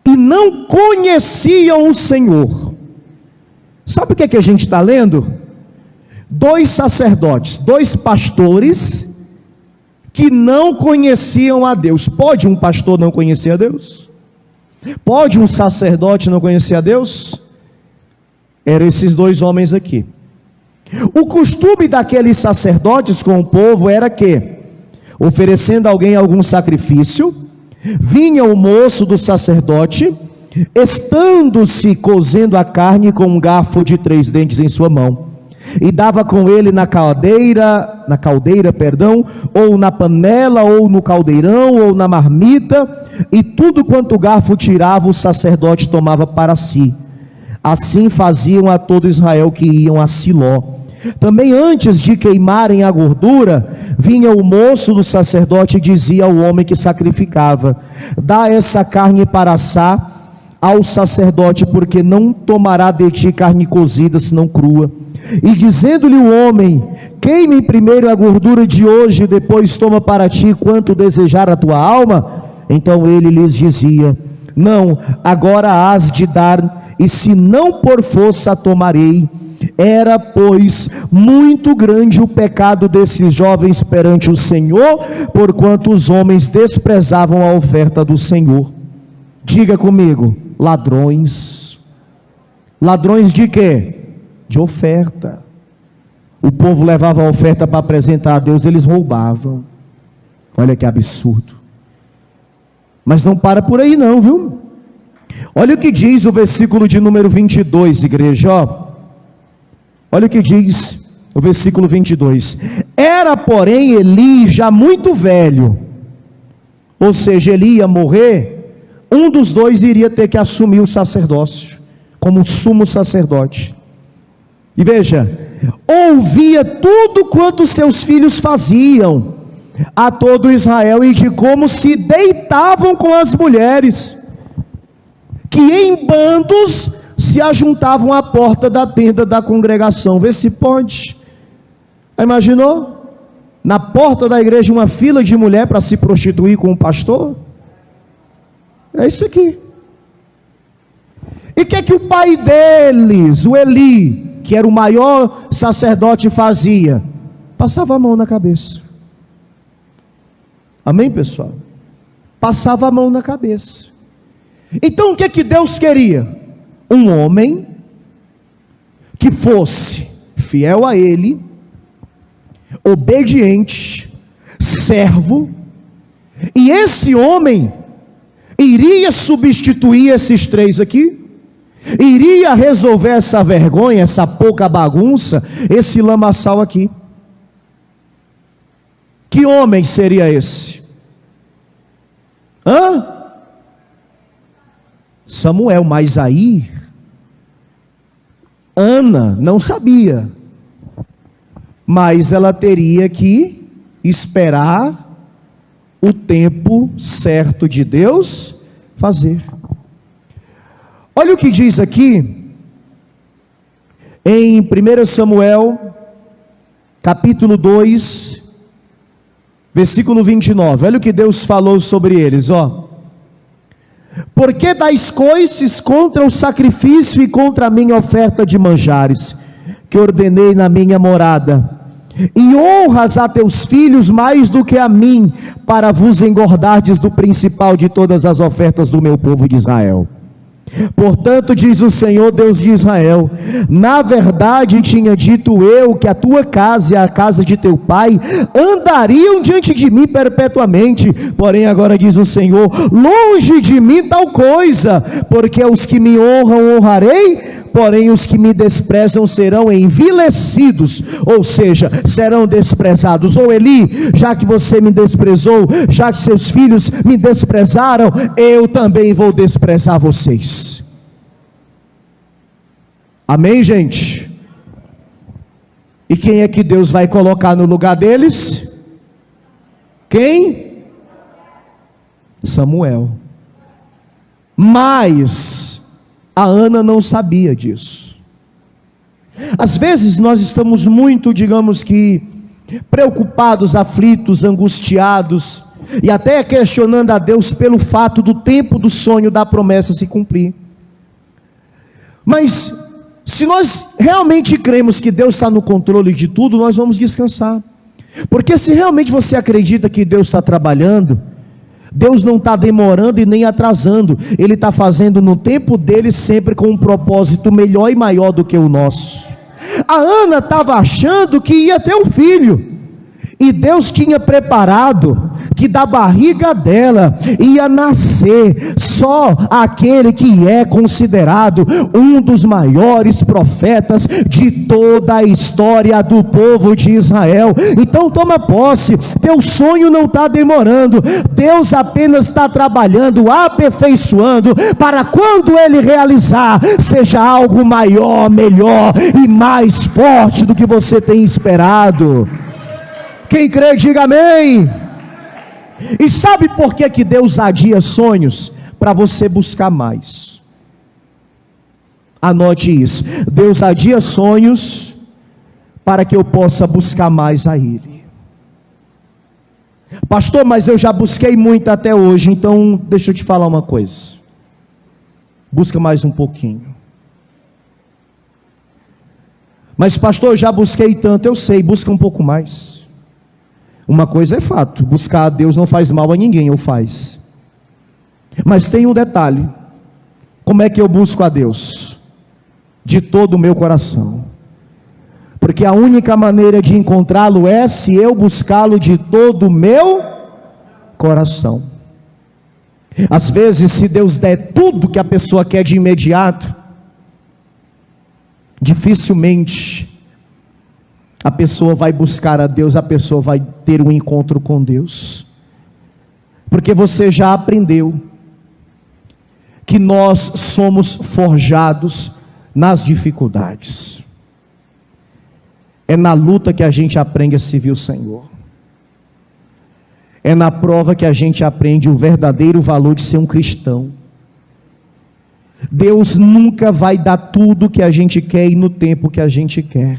e não conheciam o Senhor. Sabe o que é que a gente está lendo? 2 sacerdotes, 2 pastores que não conheciam a Deus. Pode um pastor não conhecer a Deus? Pode um sacerdote não conhecer a Deus? Eram esses 2 homens aqui. O costume daqueles sacerdotes com o povo era que, oferecendo a alguém algum sacrifício, vinha o moço do sacerdote, estando-se cozendo a carne com um garfo de 3 dentes em sua mão, e dava com ele na caldeira, ou na panela, ou no caldeirão, ou na marmita, e tudo quanto o garfo tirava, o sacerdote tomava para si. Assim faziam a todo Israel que iam a Siló. Também antes de queimarem a gordura, vinha o moço do sacerdote e dizia ao homem que sacrificava: dá essa carne para assar ao sacerdote, porque não tomará de ti carne cozida, senão crua. E dizendo-lhe o homem: queime primeiro a gordura de hoje, depois toma para ti quanto desejar a tua alma. Então ele lhes dizia: não, agora hás de dar, e se não por força tomarei. Era, pois, muito grande o pecado desses jovens perante o Senhor, porquanto os homens desprezavam a oferta do Senhor. Diga comigo: ladrões. Ladrões de quê? De oferta. O povo levava a oferta para apresentar a Deus, eles roubavam. Olha que absurdo. Mas não para por aí não, viu? Olha o que diz o versículo de número 22, igreja, ó. Olha o que diz o versículo 22. Era, porém, Eli já muito velho, ou seja, Eli ia morrer, um dos dois iria ter que assumir o sacerdócio, como sumo sacerdote. E veja, ouvia tudo quanto seus filhos faziam a todo Israel, e de como se deitavam com as mulheres, que em bandos se ajuntavam à porta da tenda da congregação. Vê se pode. Imaginou? Na porta da igreja uma fila de mulher para se prostituir com o pastor? É isso aqui. E o que o pai deles, o Eli, que era o maior sacerdote, fazia? Passava a mão na cabeça. Amém, pessoal? Passava a mão na cabeça. Então o que Deus queria? Um homem que fosse fiel a Ele, obediente, servo, e esse homem iria substituir esses três aqui, iria resolver essa vergonha, essa pouca bagunça, esse lamaçal aqui. Que homem seria esse? Samuel. Mas aí Ana não sabia, mas ela teria que esperar o tempo certo de Deus fazer. Olha o que diz aqui em 1 Samuel capítulo 2, versículo 29. Olha o que Deus falou sobre eles, ó. Porque dais coices contra o sacrifício e contra a minha oferta de manjares, que ordenei na minha morada, e honras a teus filhos mais do que a mim, para vos engordardes do principal de todas as ofertas do meu povo de Israel. Portanto, diz o Senhor Deus de Israel: na verdade tinha dito eu que a tua casa e a casa de teu pai andariam diante de mim perpetuamente. Porém agora diz o Senhor: longe de mim tal coisa, porque os que me honram honrarei, porém os que me desprezam serão envilecidos, ou seja, serão desprezados. Ou Eli, já que você me desprezou, já que seus filhos me desprezaram, eu também vou desprezar vocês. Amém, gente? E quem é que Deus vai colocar no lugar deles? Quem? Samuel. Mas a Ana não sabia disso. Às vezes nós estamos muito, digamos que, preocupados, aflitos, angustiados, e até questionando a Deus pelo fato do tempo do sonho da promessa se cumprir. Mas se nós realmente cremos que Deus está no controle de tudo, nós vamos descansar. Porque se realmente você acredita que Deus está trabalhando, Deus não está demorando e nem atrasando, Ele está fazendo no tempo dele, sempre com um propósito melhor e maior do que o nosso. A Ana estava achando que ia ter um filho, e Deus tinha preparado que da barriga dela ia nascer só aquele que é considerado um dos maiores profetas de toda a história do povo de Israel. Então toma posse, teu sonho não está demorando, Deus apenas está trabalhando, aperfeiçoando, para quando Ele realizar, seja algo maior, melhor e mais forte do que você tem esperado. Quem crê, diga amém. E sabe por que Deus adia sonhos? Para você buscar mais. Anote isso. Deus adia sonhos para que eu possa buscar mais a Ele. Pastor, mas eu já busquei muito até hoje, então deixa eu te falar uma coisa. Busca mais um pouquinho. Mas pastor, eu já busquei tanto, eu sei, busca um pouco mais. Uma coisa é fato, buscar a Deus não faz mal a ninguém, ou faz. Mas tem um detalhe: como é que eu busco a Deus? De todo o meu coração. Porque a única maneira de encontrá-lo é se eu buscá-lo de todo o meu coração. Às vezes, se Deus der tudo que a pessoa quer de imediato, dificilmente a pessoa vai buscar a Deus, a pessoa vai ter um encontro com Deus, porque você já aprendeu que nós somos forjados nas dificuldades. É na luta que a gente aprende a servir o Senhor. É na prova que a gente aprende o verdadeiro valor de ser um cristão. Deus nunca vai dar tudo que a gente quer e no tempo que a gente quer,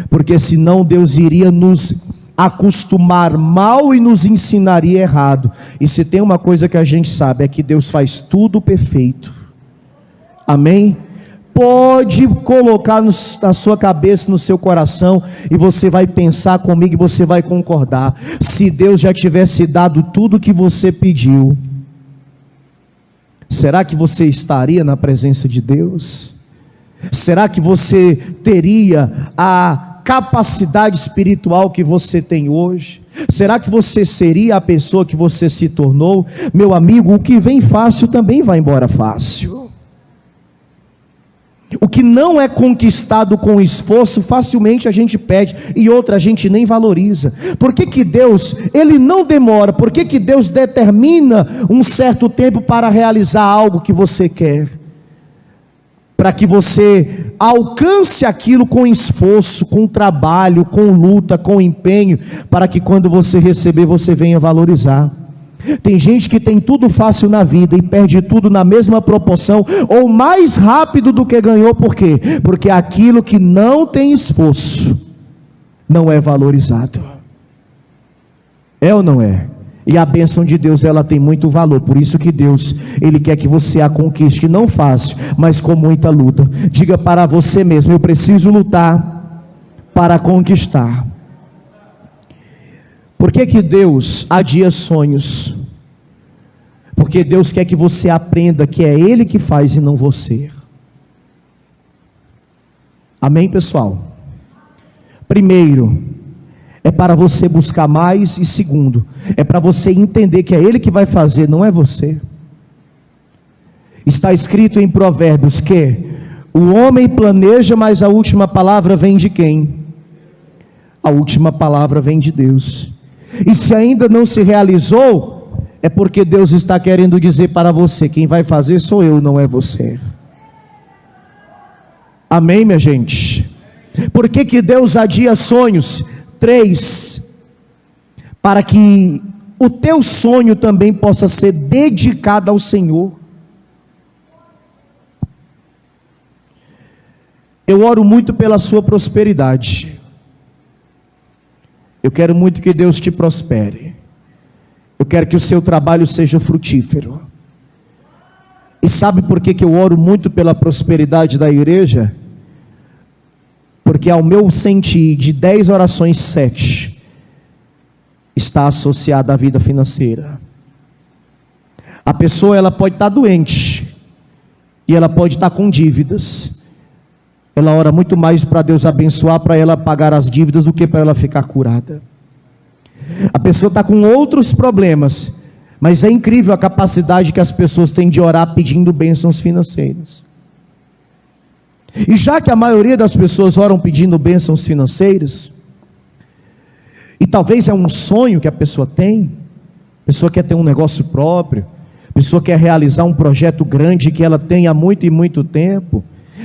porque senão Deus iria nos acostumar mal e nos ensinaria errado. E se tem uma coisa que a gente sabe, é que Deus faz tudo perfeito. Amém? Pode colocar na sua cabeça, no seu coração, e você vai pensar comigo e você vai concordar. Se Deus já tivesse dado tudo o que você pediu, será que você estaria na presença de Deus? Será que você teria a capacidade espiritual que você tem hoje? Será que você seria a pessoa que você se tornou? Meu amigo, o que vem fácil também vai embora fácil. O que não é conquistado com esforço, facilmente a gente perde, e outra a gente nem valoriza. Por que Deus, Ele não demora? Por que Deus determina um certo tempo para realizar algo que você quer? Para que você alcance aquilo com esforço, com trabalho, com luta, com empenho, para que quando você receber, você venha valorizar. Tem gente que tem tudo fácil na vida e perde tudo na mesma proporção ou mais rápido do que ganhou. Por quê? Porque aquilo que não tem esforço não é valorizado. É ou não é? E a bênção de Deus, ela tem muito valor. Por isso que Deus, Ele quer que você a conquiste, não fácil, mas com muita luta. Diga para você mesmo: eu preciso lutar para conquistar. Por que Deus adia sonhos? Porque Deus quer que você aprenda que é Ele que faz e não você. Amém, pessoal? Primeiro, é para você buscar mais, e segundo, é para você entender que é Ele que vai fazer, não é você. Está escrito em Provérbios que o homem planeja, mas a última palavra vem de quem? A última palavra vem de Deus. E se ainda não se realizou, é porque Deus está querendo dizer para você: quem vai fazer sou eu, não é você. Amém, minha gente? Por que Deus adia sonhos? 3, para que o teu sonho também possa ser dedicado ao Senhor. Eu oro muito pela sua prosperidade. Eu quero muito que Deus te prospere. Eu quero que o seu trabalho seja frutífero. E sabe por que eu oro muito pela prosperidade da igreja? Porque ao meu sentir, de 10 orações, 7 está associada à vida financeira. A pessoa, ela pode estar doente, e ela pode estar com dívidas. Ela ora muito mais para Deus abençoar, para ela pagar as dívidas, do que para ela ficar curada. A pessoa está com outros problemas, mas é incrível a capacidade que as pessoas têm de orar pedindo bênçãos financeiras. E já que a maioria das pessoas oram pedindo bênçãos financeiras, e talvez é um sonho que a pessoa tem, a pessoa quer ter um negócio próprio, a pessoa quer realizar um projeto grande que ela tem há muito e muito tempo,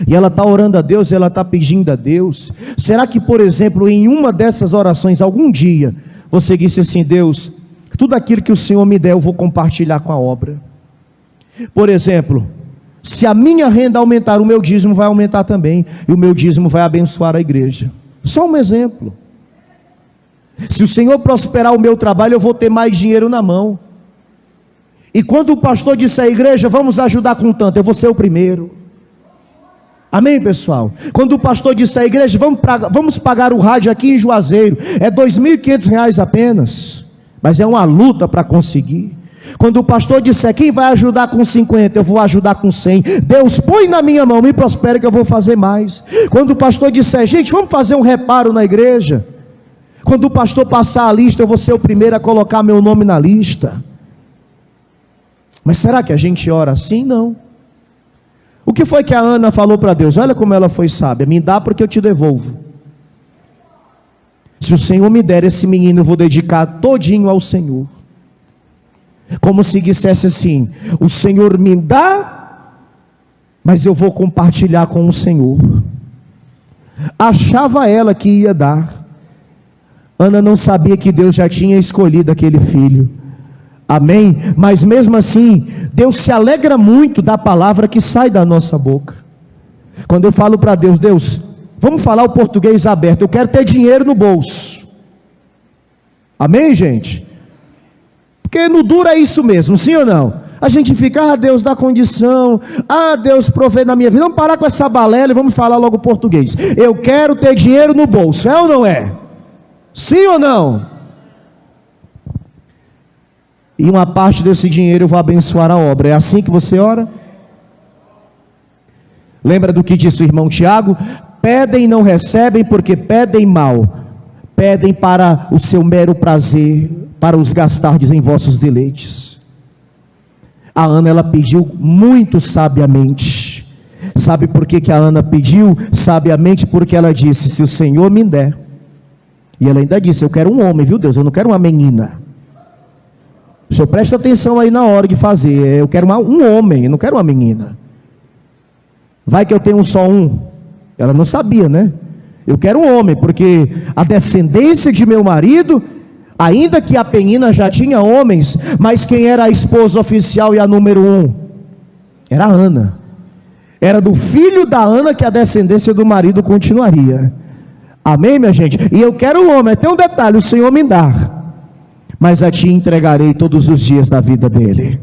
e ela está orando a Deus, ela está pedindo a Deus. Será que, por exemplo, em uma dessas orações, algum dia, você disse assim: Deus, tudo aquilo que o Senhor me der, eu vou compartilhar com a obra? Por exemplo, se a minha renda aumentar, o meu dízimo vai aumentar também, e o meu dízimo vai abençoar a igreja. Só um exemplo. Se o Senhor prosperar o meu trabalho, eu vou ter mais dinheiro na mão. E quando o pastor disser à igreja: vamos ajudar com tanto, eu vou ser o primeiro. Amém, pessoal? Quando o pastor disser à igreja: vamos pagar o rádio aqui em Juazeiro, é R$2.500 apenas, mas é uma luta para conseguir. Quando o pastor disser: quem vai ajudar com 50, eu vou ajudar com 100. Deus, põe na minha mão, me prospere que eu vou fazer mais. Quando o pastor disser: gente, vamos fazer um reparo na igreja, quando o pastor passar a lista, eu vou ser o primeiro a colocar meu nome na lista. Mas será que a gente ora assim? Não. O que foi que a Ana falou para Deus? Olha como ela foi sábia: me dá porque eu te devolvo. Se o Senhor me der esse menino, eu vou dedicar todinho ao Senhor. Como se dissesse assim: o Senhor me dá, mas eu vou compartilhar com o Senhor. Achava ela que ia dar. Ana não sabia que Deus já tinha escolhido aquele filho. Amém? Mas mesmo assim, Deus se alegra muito da palavra que sai da nossa boca. Quando eu falo para Deus: Deus, vamos falar o português aberto, eu quero ter dinheiro no bolso. Amém, gente? Porque no duro é isso mesmo, sim ou não? A gente fica: Deus dá condição, Deus provê na minha vida. Vamos parar com essa balela e vamos falar logo português. Eu quero ter dinheiro no bolso, é ou não é? Sim ou não? E uma parte desse dinheiro eu vou abençoar a obra. É assim que você ora? Lembra do que disse o irmão Tiago? Pedem e não recebem porque pedem mal. Pedem para o seu mero prazer, para os gastardes em vossos deleites. A Ana, ela pediu muito sabiamente. Sabe por que a Ana pediu sabiamente? Porque ela disse: se o Senhor me der. E ela ainda disse: eu quero um homem, viu Deus? Eu não quero uma menina. O senhor presta atenção aí na hora de fazer. Eu quero um homem, eu não quero uma menina. Vai que eu tenho só um. Ela não sabia, né? Eu quero um homem, porque a descendência de meu marido, ainda que a Penina já tinha homens, mas quem era a esposa oficial e a número 1? Era a Ana. Era do filho da Ana que a descendência do marido continuaria. Amém, minha gente? E eu quero um homem. Tem um detalhe: o Senhor me dá, mas a ti entregarei todos os dias da vida dele.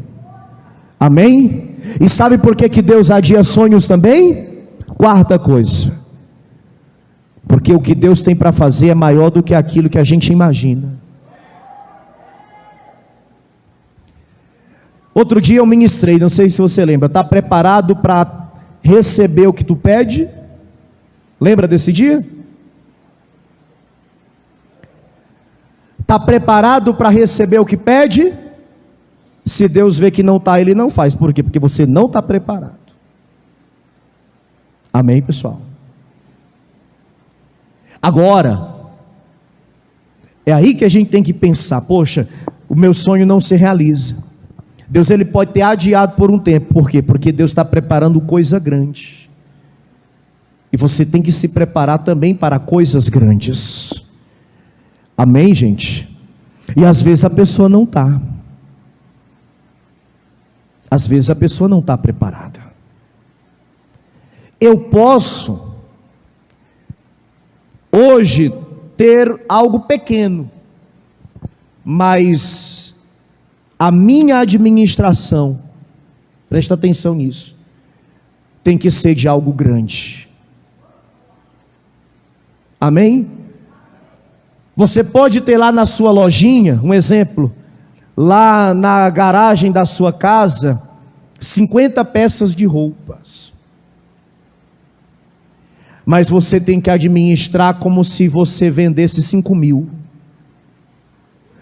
Amém? E sabe por que Deus adia sonhos também? Quarta coisa: porque o que Deus tem para fazer é maior do que aquilo que a gente imagina. Outro dia eu ministrei, não sei se você lembra. Está preparado para receber o que tu pede? Lembra desse dia? Está preparado para receber o que pede? Se Deus vê que não está, Ele não faz. Por quê? Porque você não está preparado. Amém, pessoal? Agora, é aí que a gente tem que pensar: poxa, o meu sonho não se realiza. Deus, Ele pode ter adiado por um tempo. Por quê? Porque Deus está preparando coisa grande. E você tem que se preparar também para coisas grandes. Amém, gente? E às vezes a pessoa não está. Às vezes a pessoa não está preparada. Eu posso hoje ter algo pequeno, mas a minha administração, presta atenção nisso, tem que ser de algo grande. Amém? Você pode ter lá na sua lojinha, um exemplo, lá na garagem da sua casa, 50 peças de roupas. Mas você tem que administrar como se você vendesse 5.000.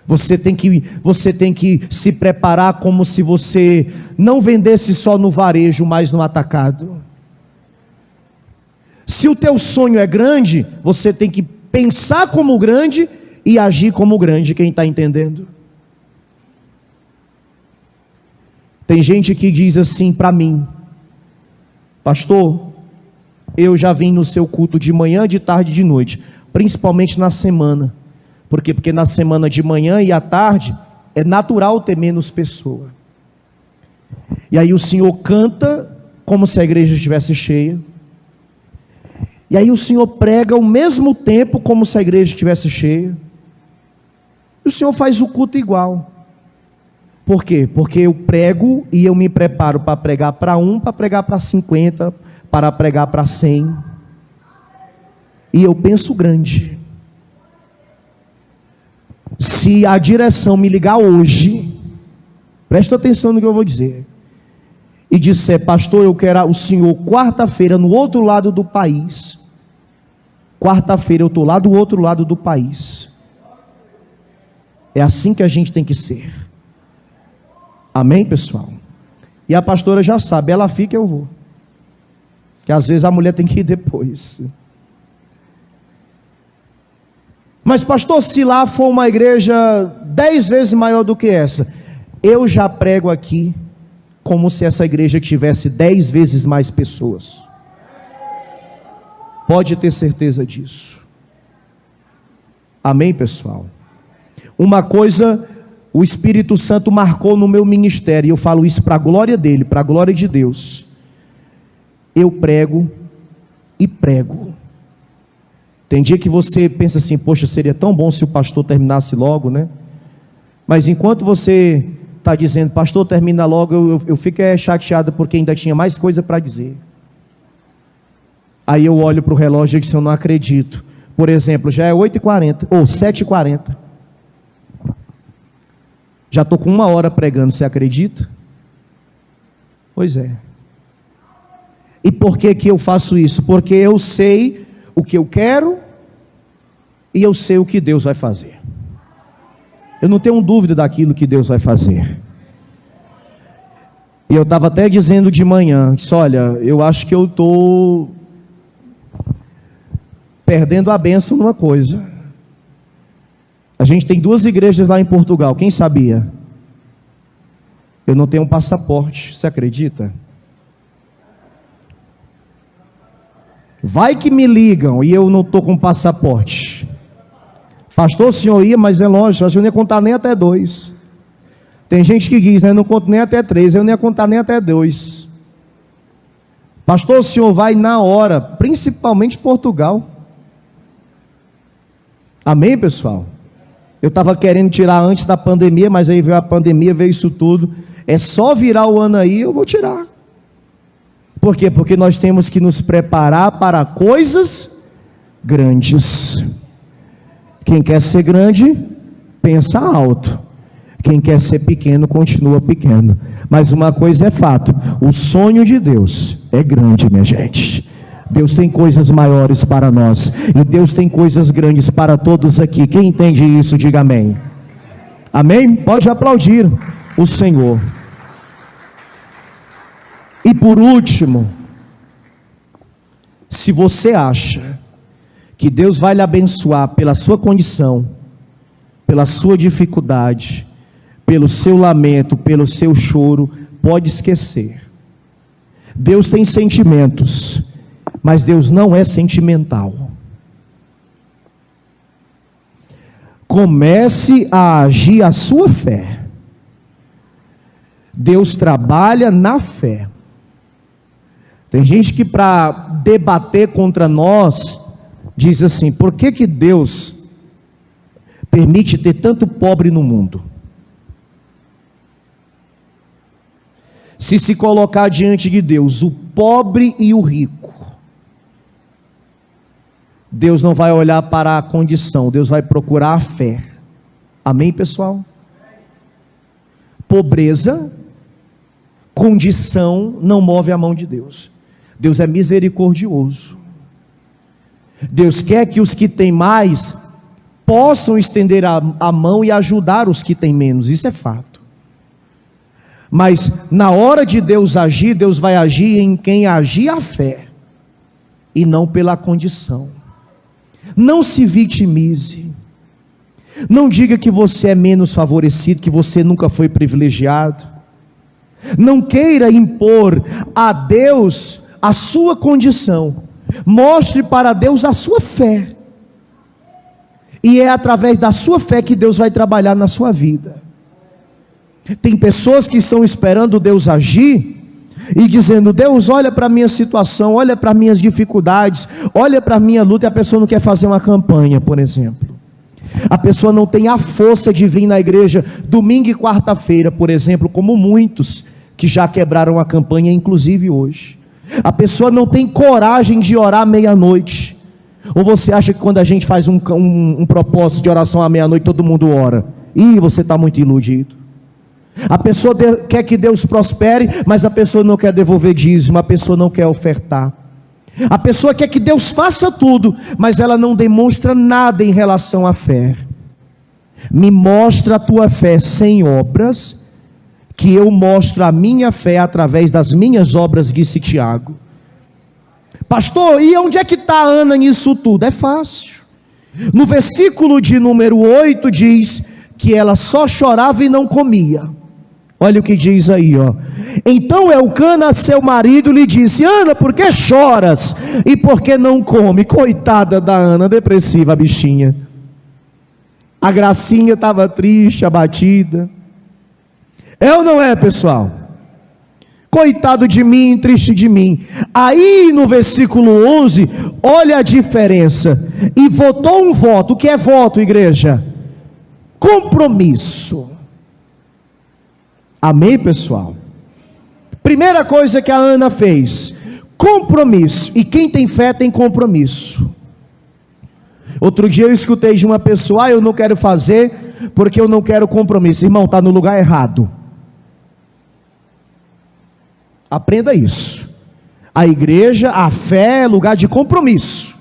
Você tem que se preparar como se você não vendesse só no varejo, mas no atacado. Se o teu sonho é grande, você tem que pensar como grande e agir como grande. Quem está entendendo? Tem gente que diz assim para mim: pastor, eu já vim no seu culto de manhã, de tarde e de noite, principalmente na semana. Por quê? Porque na semana de manhã e à tarde é natural ter menos pessoa. E aí o senhor canta como se a igreja estivesse cheia. E aí o senhor prega ao mesmo tempo como se a igreja estivesse cheia. E o senhor faz o culto igual. Por quê? Porque eu prego e eu me preparo para pregar para 1, para pregar para 50, para pregar para 100. E eu penso grande. Se a direção me ligar hoje, presta atenção no que eu vou dizer, e disser: pastor, eu quero o senhor quarta-feira no outro lado do país. Quarta-feira eu estou lá do outro lado do país. É assim que a gente tem que ser. Amém, pessoal? E a pastora já sabe, ela fica, eu vou. Que às vezes a mulher tem que ir depois. Mas pastor, se lá for uma igreja 10 vezes maior do que essa, eu já prego aqui como se essa igreja tivesse 10 vezes mais pessoas. Pode ter certeza disso. Amém, pessoal? Uma coisa o Espírito Santo marcou no meu ministério, e eu falo isso para a glória dele, para a glória de Deus. Eu prego e prego. Tem dia que você pensa assim, poxa, seria tão bom se o pastor terminasse logo, né? Mas enquanto você está dizendo, pastor, termina logo, eu fico chateado porque ainda tinha mais coisa para dizer. Aí eu olho para o relógio e digo, eu não acredito. Por exemplo, já é 8h40, ou 7h40. Já estou com 1 hora pregando, você acredita? Pois é. E por que que eu faço isso? Porque eu sei o que eu quero e eu sei o que Deus vai fazer. Eu não tenho dúvida daquilo que Deus vai fazer. E eu estava até dizendo de manhã, disse, olha, eu acho que eu estou perdendo a bênção numa coisa. A gente tem 2 igrejas lá em Portugal, quem sabia? Eu não tenho um passaporte, você acredita? Vai que me ligam e eu não estou com passaporte. Pastor, o senhor ia, mas é longe, eu não ia contar nem até 2. Tem gente que diz, né, não conto nem até 3, eu não ia contar nem até 2. Pastor, o senhor vai na hora, principalmente Portugal. Amém, pessoal? Eu estava querendo tirar antes da pandemia, mas aí veio a pandemia, veio isso tudo. É só virar o ano aí, eu vou tirar. Por quê? Porque nós temos que nos preparar para coisas grandes. Quem quer ser grande, pensa alto. Quem quer ser pequeno, continua pequeno. Mas uma coisa é fato, o sonho de Deus é grande, minha gente. Deus tem coisas maiores para nós, e Deus tem coisas grandes para todos aqui. Quem entende isso, diga amém. Amém? Pode aplaudir o Senhor. E por último, se você acha que Deus vai lhe abençoar pela sua condição, pela sua dificuldade, pelo seu lamento, pelo seu choro, pode esquecer. Deus tem sentimentos, mas Deus não é sentimental. Comece a agir a sua fé. Deus trabalha na fé. Tem gente que para debater contra nós, diz assim, por que que Deus permite ter tanto pobre no mundo? Se colocar diante de Deus, o pobre e o rico, Deus não vai olhar para a condição, Deus vai procurar a fé. Amém, pessoal? Pobreza, condição não move a mão de Deus. Deus é misericordioso. Deus quer que os que têm mais possam estender a mão e ajudar os que têm menos, isso é fato. Mas na hora de Deus agir, Deus vai agir em quem agir a fé, e não pela condição. Não se vitimize. Não diga que você é menos favorecido, que você nunca foi privilegiado. Não queira impor a Deus a sua condição. Mostre para Deus a sua fé. E é através da sua fé que Deus vai trabalhar na sua vida. Tem pessoas que estão esperando Deus agir e dizendo, Deus, olha para a minha situação, olha para minhas dificuldades, olha para a minha luta, e a pessoa não quer fazer uma campanha, por exemplo. A pessoa não tem a força de vir na igreja domingo e quarta-feira, por exemplo, como muitos que já quebraram a campanha, inclusive hoje. A pessoa não tem coragem de orar à meia-noite. Ou você acha que quando a gente faz um propósito de oração à meia-noite, todo mundo ora? Ih, você está muito iludido. A pessoa quer que Deus prospere, mas a pessoa não quer devolver dízimo, a pessoa não quer ofertar. A pessoa quer que Deus faça tudo, mas ela não demonstra nada em relação à fé. Me mostra a tua fé sem obras, que eu mostro a minha fé através das minhas obras, disse Tiago. Pastor, e onde é que está Ana nisso tudo? É fácil. No versículo de número 8 diz que ela só chorava e não comia. Olha o que diz aí, ó. Então Elcana, seu marido, lhe disse: Ana, por que choras? E por que não come? Coitada da Ana, depressiva a bichinha. A Gracinha estava triste, abatida. É ou não é, pessoal? Coitado de mim, triste de mim. Aí no versículo 11, olha a diferença. E votou um voto. O que é voto, igreja? Compromisso. Amém, pessoal? Primeira coisa que a Ana fez: compromisso. E quem tem fé tem compromisso. Outro dia eu escutei de uma pessoa: eu não quero fazer porque eu não quero compromisso. Irmão, está no lugar errado. Aprenda isso. A igreja, a fé é lugar de compromisso.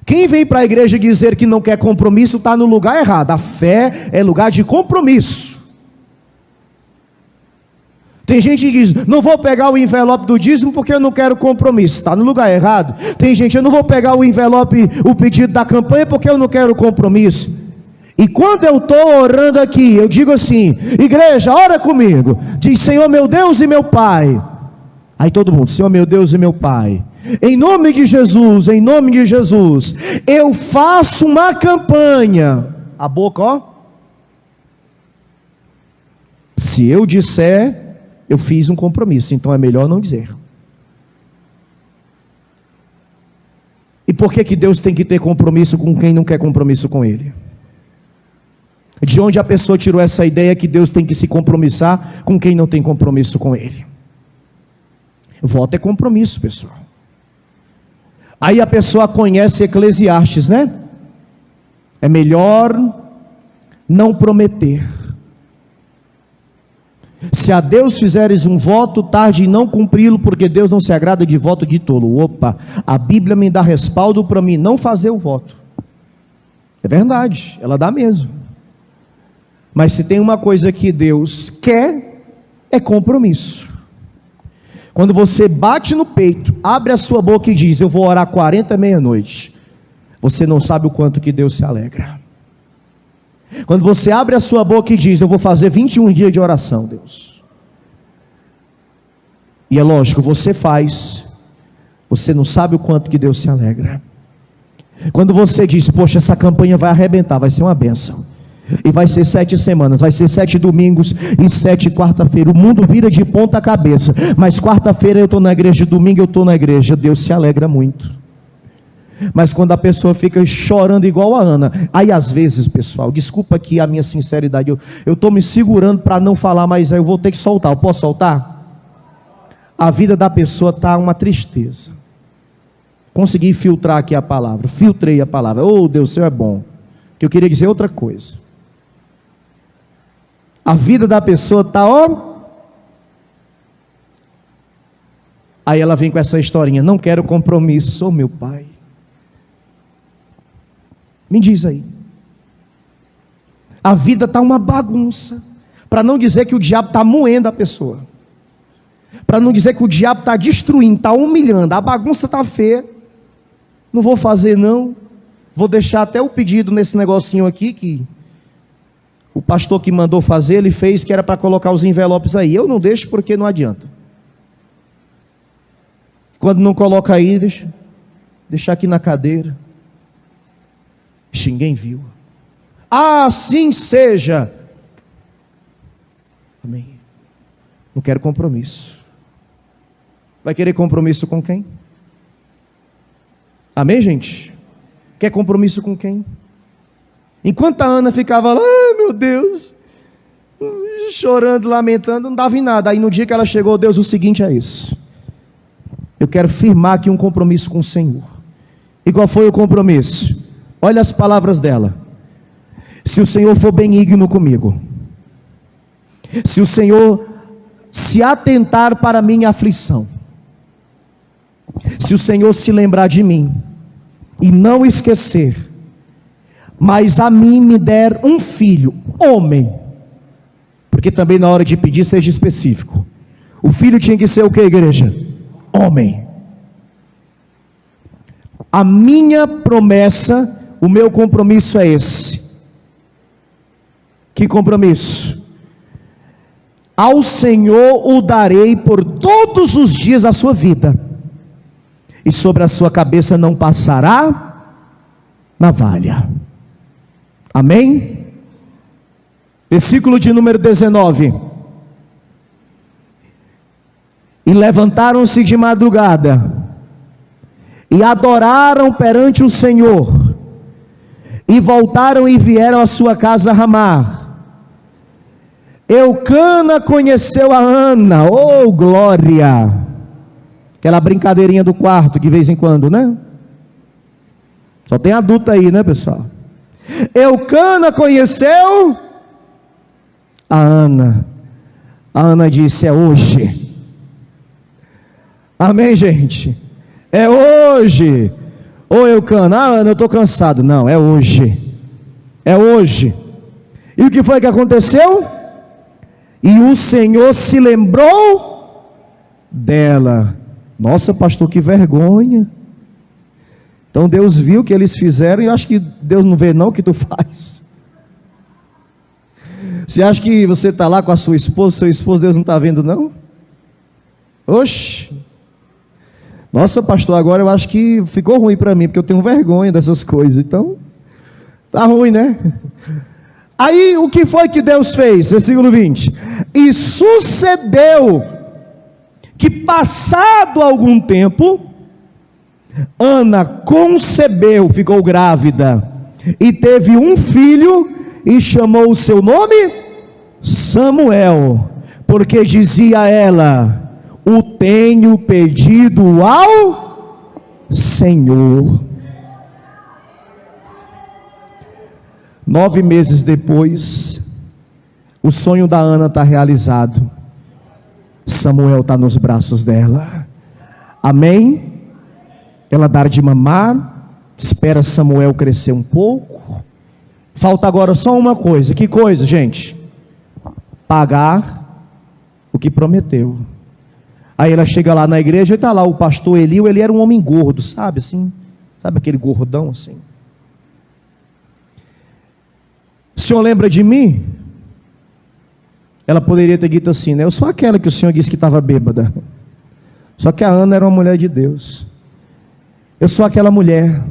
Quem vem para a igreja dizer que não quer compromisso está no lugar errado. A fé é lugar de compromisso. Tem gente que diz: não vou pegar o envelope do dízimo porque eu não quero compromisso. Está no lugar errado. Tem gente: eu não vou pegar o envelope, o pedido da campanha porque eu não quero compromisso. E quando eu estou orando aqui, eu digo assim: igreja, ora comigo. Diz: Senhor meu Deus e meu Pai. Aí todo mundo: Senhor meu Deus e meu Pai, em nome de Jesus, eu faço uma campanha. A boca, ó. Se eu disser, eu fiz um compromisso, então é melhor não dizer. E por que Deus tem que ter compromisso com quem não quer compromisso com Ele? De onde a pessoa tirou essa ideia que Deus tem que se compromissar com quem não tem compromisso com Ele? Voto é compromisso, pessoal. Aí a pessoa conhece Eclesiastes, né? É melhor não prometer. Se a Deus fizeres um voto, tarde em não cumpri-lo, porque Deus não se agrada de voto de tolo. Opa, a Bíblia me dá respaldo para mim não fazer o voto. É verdade, ela dá mesmo. Mas se tem uma coisa que Deus quer, é compromisso. Quando você bate no peito, abre a sua boca e diz: eu vou orar 40 meia-noite, você não sabe o quanto que Deus se alegra. Quando você abre a sua boca e diz: eu vou fazer 21 dias de oração, Deus. E é lógico, você faz, você não sabe o quanto que Deus se alegra. Quando você diz: poxa, essa campanha vai arrebentar, vai ser uma bênção. E vai ser 7 semanas, vai ser 7 domingos e 7 quarta-feira. O mundo vira de ponta cabeça, mas quarta-feira eu estou na igreja, domingo eu estou na igreja. Deus se alegra muito. Mas quando a pessoa fica chorando igual a Ana, aí às vezes, pessoal, desculpa aqui a minha sinceridade, eu estou me segurando para não falar, mas aí eu vou ter que soltar. Eu posso soltar? A vida da pessoa está uma tristeza. Consegui filtrar aqui a palavra, filtrei a palavra. Oh, Deus, o Senhor é bom. Que eu queria dizer outra coisa. A vida da pessoa está, ó. Aí ela vem com essa historinha: não quero compromisso. Oh, meu Pai, me diz aí. A vida está uma bagunça. Para não dizer que o diabo está moendo a pessoa. Para não dizer que o diabo está destruindo, está humilhando. A bagunça está feia. Não vou fazer não. Vou deixar até o pedido nesse negocinho aqui que o pastor que mandou fazer, ele fez, que era para colocar os envelopes aí. Eu não deixo porque não adianta. Quando não coloca aí, deixa aqui na cadeira. Ninguém viu. Assim seja. Amém. Não quero compromisso. Vai querer compromisso com quem? Amém, gente? Quer compromisso com quem? Enquanto a Ana ficava lá, meu Deus, chorando, lamentando, não dava em nada. Aí no dia que ela chegou: Deus, o seguinte é isso, eu quero firmar aqui um compromisso com o Senhor. E qual foi o compromisso? Olha as palavras dela: se o Senhor for benigno comigo, se o Senhor se atentar para a minha aflição, se o Senhor se lembrar de mim e não esquecer, mas a mim me der um filho, homem, Porque também na hora de pedir, seja específico. O filho tinha que ser o que, igreja? Homem. A minha promessa, o meu compromisso é esse. Que compromisso? Ao Senhor o darei por todos os dias da sua vida, e sobre a sua cabeça não passará navalha. Amém? Versículo de número 19. E levantaram-se de madrugada, e adoraram perante o Senhor, e voltaram e vieram à sua casa a Ramá. Eucana conheceu a Ana, oh glória, aquela brincadeirinha do quarto de vez em quando, né? Só tem adulto aí, né, pessoal? Eucana conheceu a Ana. A Ana disse: é hoje. Amém, gente? É hoje. Ô Eucana, Ana, eu estou cansado. Não, é hoje. É hoje. E o que foi que aconteceu? E o Senhor se lembrou dela. Nossa, pastor, que vergonha. Então Deus viu o que eles fizeram, e eu acho que Deus não vê não o que tu faz. Você acha que você está lá com a sua esposa, seu esposo, Deus não está vendo não? Oxe. Nossa, pastor, agora eu acho que ficou ruim para mim, porque eu tenho vergonha dessas coisas. Então, tá ruim, né? Aí o que foi que Deus fez? Versículo 20. E sucedeu que, passado algum tempo, Ana concebeu, ficou grávida, e teve um filho, e chamou o seu nome Samuel, porque dizia ela: o tenho pedido ao Senhor. 9 meses depois, o sonho da Ana está realizado. Samuel está nos braços dela. Amém? Ela dá de mamar, espera Samuel crescer um pouco. Falta agora só uma coisa. Que coisa, gente? Pagar o que prometeu. Aí ela chega lá na igreja e está lá o pastor Eli. Ele era um homem gordo, sabe assim? Sabe aquele gordão assim? O senhor lembra de mim? Ela poderia ter dito assim, né? Eu sou aquela que o senhor disse que estava bêbada. Só que a Ana era uma mulher de Deus. Eu sou aquela mulher.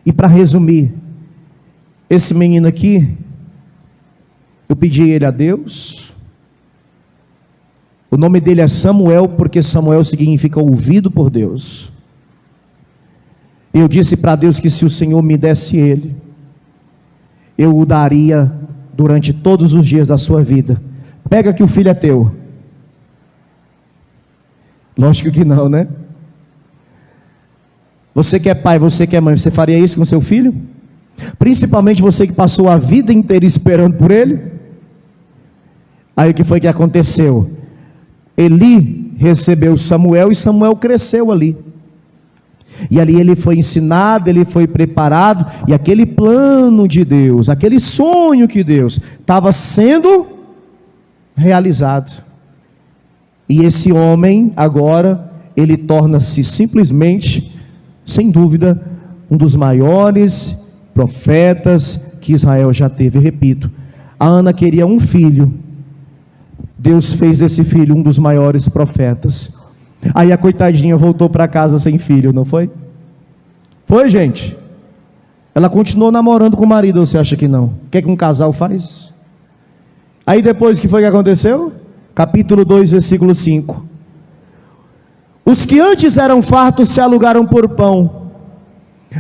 E para resumir, esse menino aqui, eu pedi ele a Deus. O nome dele é Samuel, porque Samuel significa ouvido por Deus. Eu disse para Deus que se o Senhor me desse ele, eu o daria durante todos os dias da sua vida. Pega que o filho é teu. Lógico que não, né? Você que é pai, você que é mãe, você faria isso com seu filho? Principalmente você que passou a vida inteira esperando por ele. Aí o que foi que aconteceu? Eli recebeu Samuel, e Samuel cresceu ali. E ali ele foi ensinado, ele foi preparado, e aquele plano de Deus, aquele sonho que Deus estava sendo realizado. E esse homem agora, ele torna-se simplesmente, sem dúvida, um dos maiores profetas que Israel já teve. Repito, a Ana queria um filho. Deus fez desse filho um dos maiores profetas. Aí a coitadinha voltou para casa sem filho, não foi? Foi, gente? Ela continuou namorando com o marido, ou você acha que não? O que é que um casal faz? Aí depois, o que foi que aconteceu? Capítulo 2, versículo 5. Os que antes eram fartos se alugaram por pão,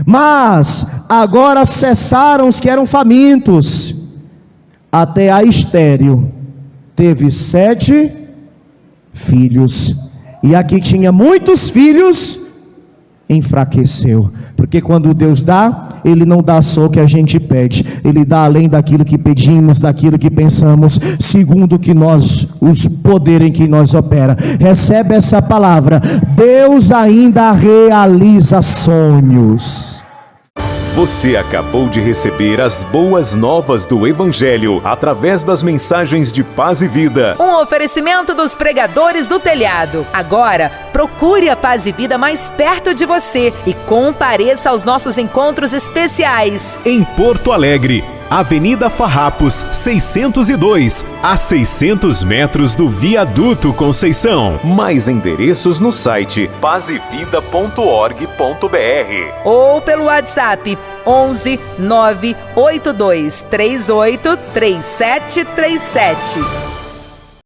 mas agora cessaram os que eram famintos. Até a estéril teve 7 filhos, e a que tinha muitos filhos enfraqueceu. Porque quando Deus dá, Ele não dá só o que a gente pede, Ele dá além daquilo que pedimos, daquilo que pensamos, segundo o que os poderes em que nós opera. Recebe essa palavra: Deus ainda realiza sonhos. Você acabou de receber as boas novas do Evangelho através das mensagens de Paz e Vida. Um oferecimento dos pregadores do telhado. Agora, procure a Paz e Vida mais perto de você e compareça aos nossos encontros especiais. Em Porto Alegre, Avenida Farrapos, 602, a 600 metros do Viaduto Conceição. Mais endereços no site pazevida.org.br ou pelo WhatsApp 11 982 38 3737.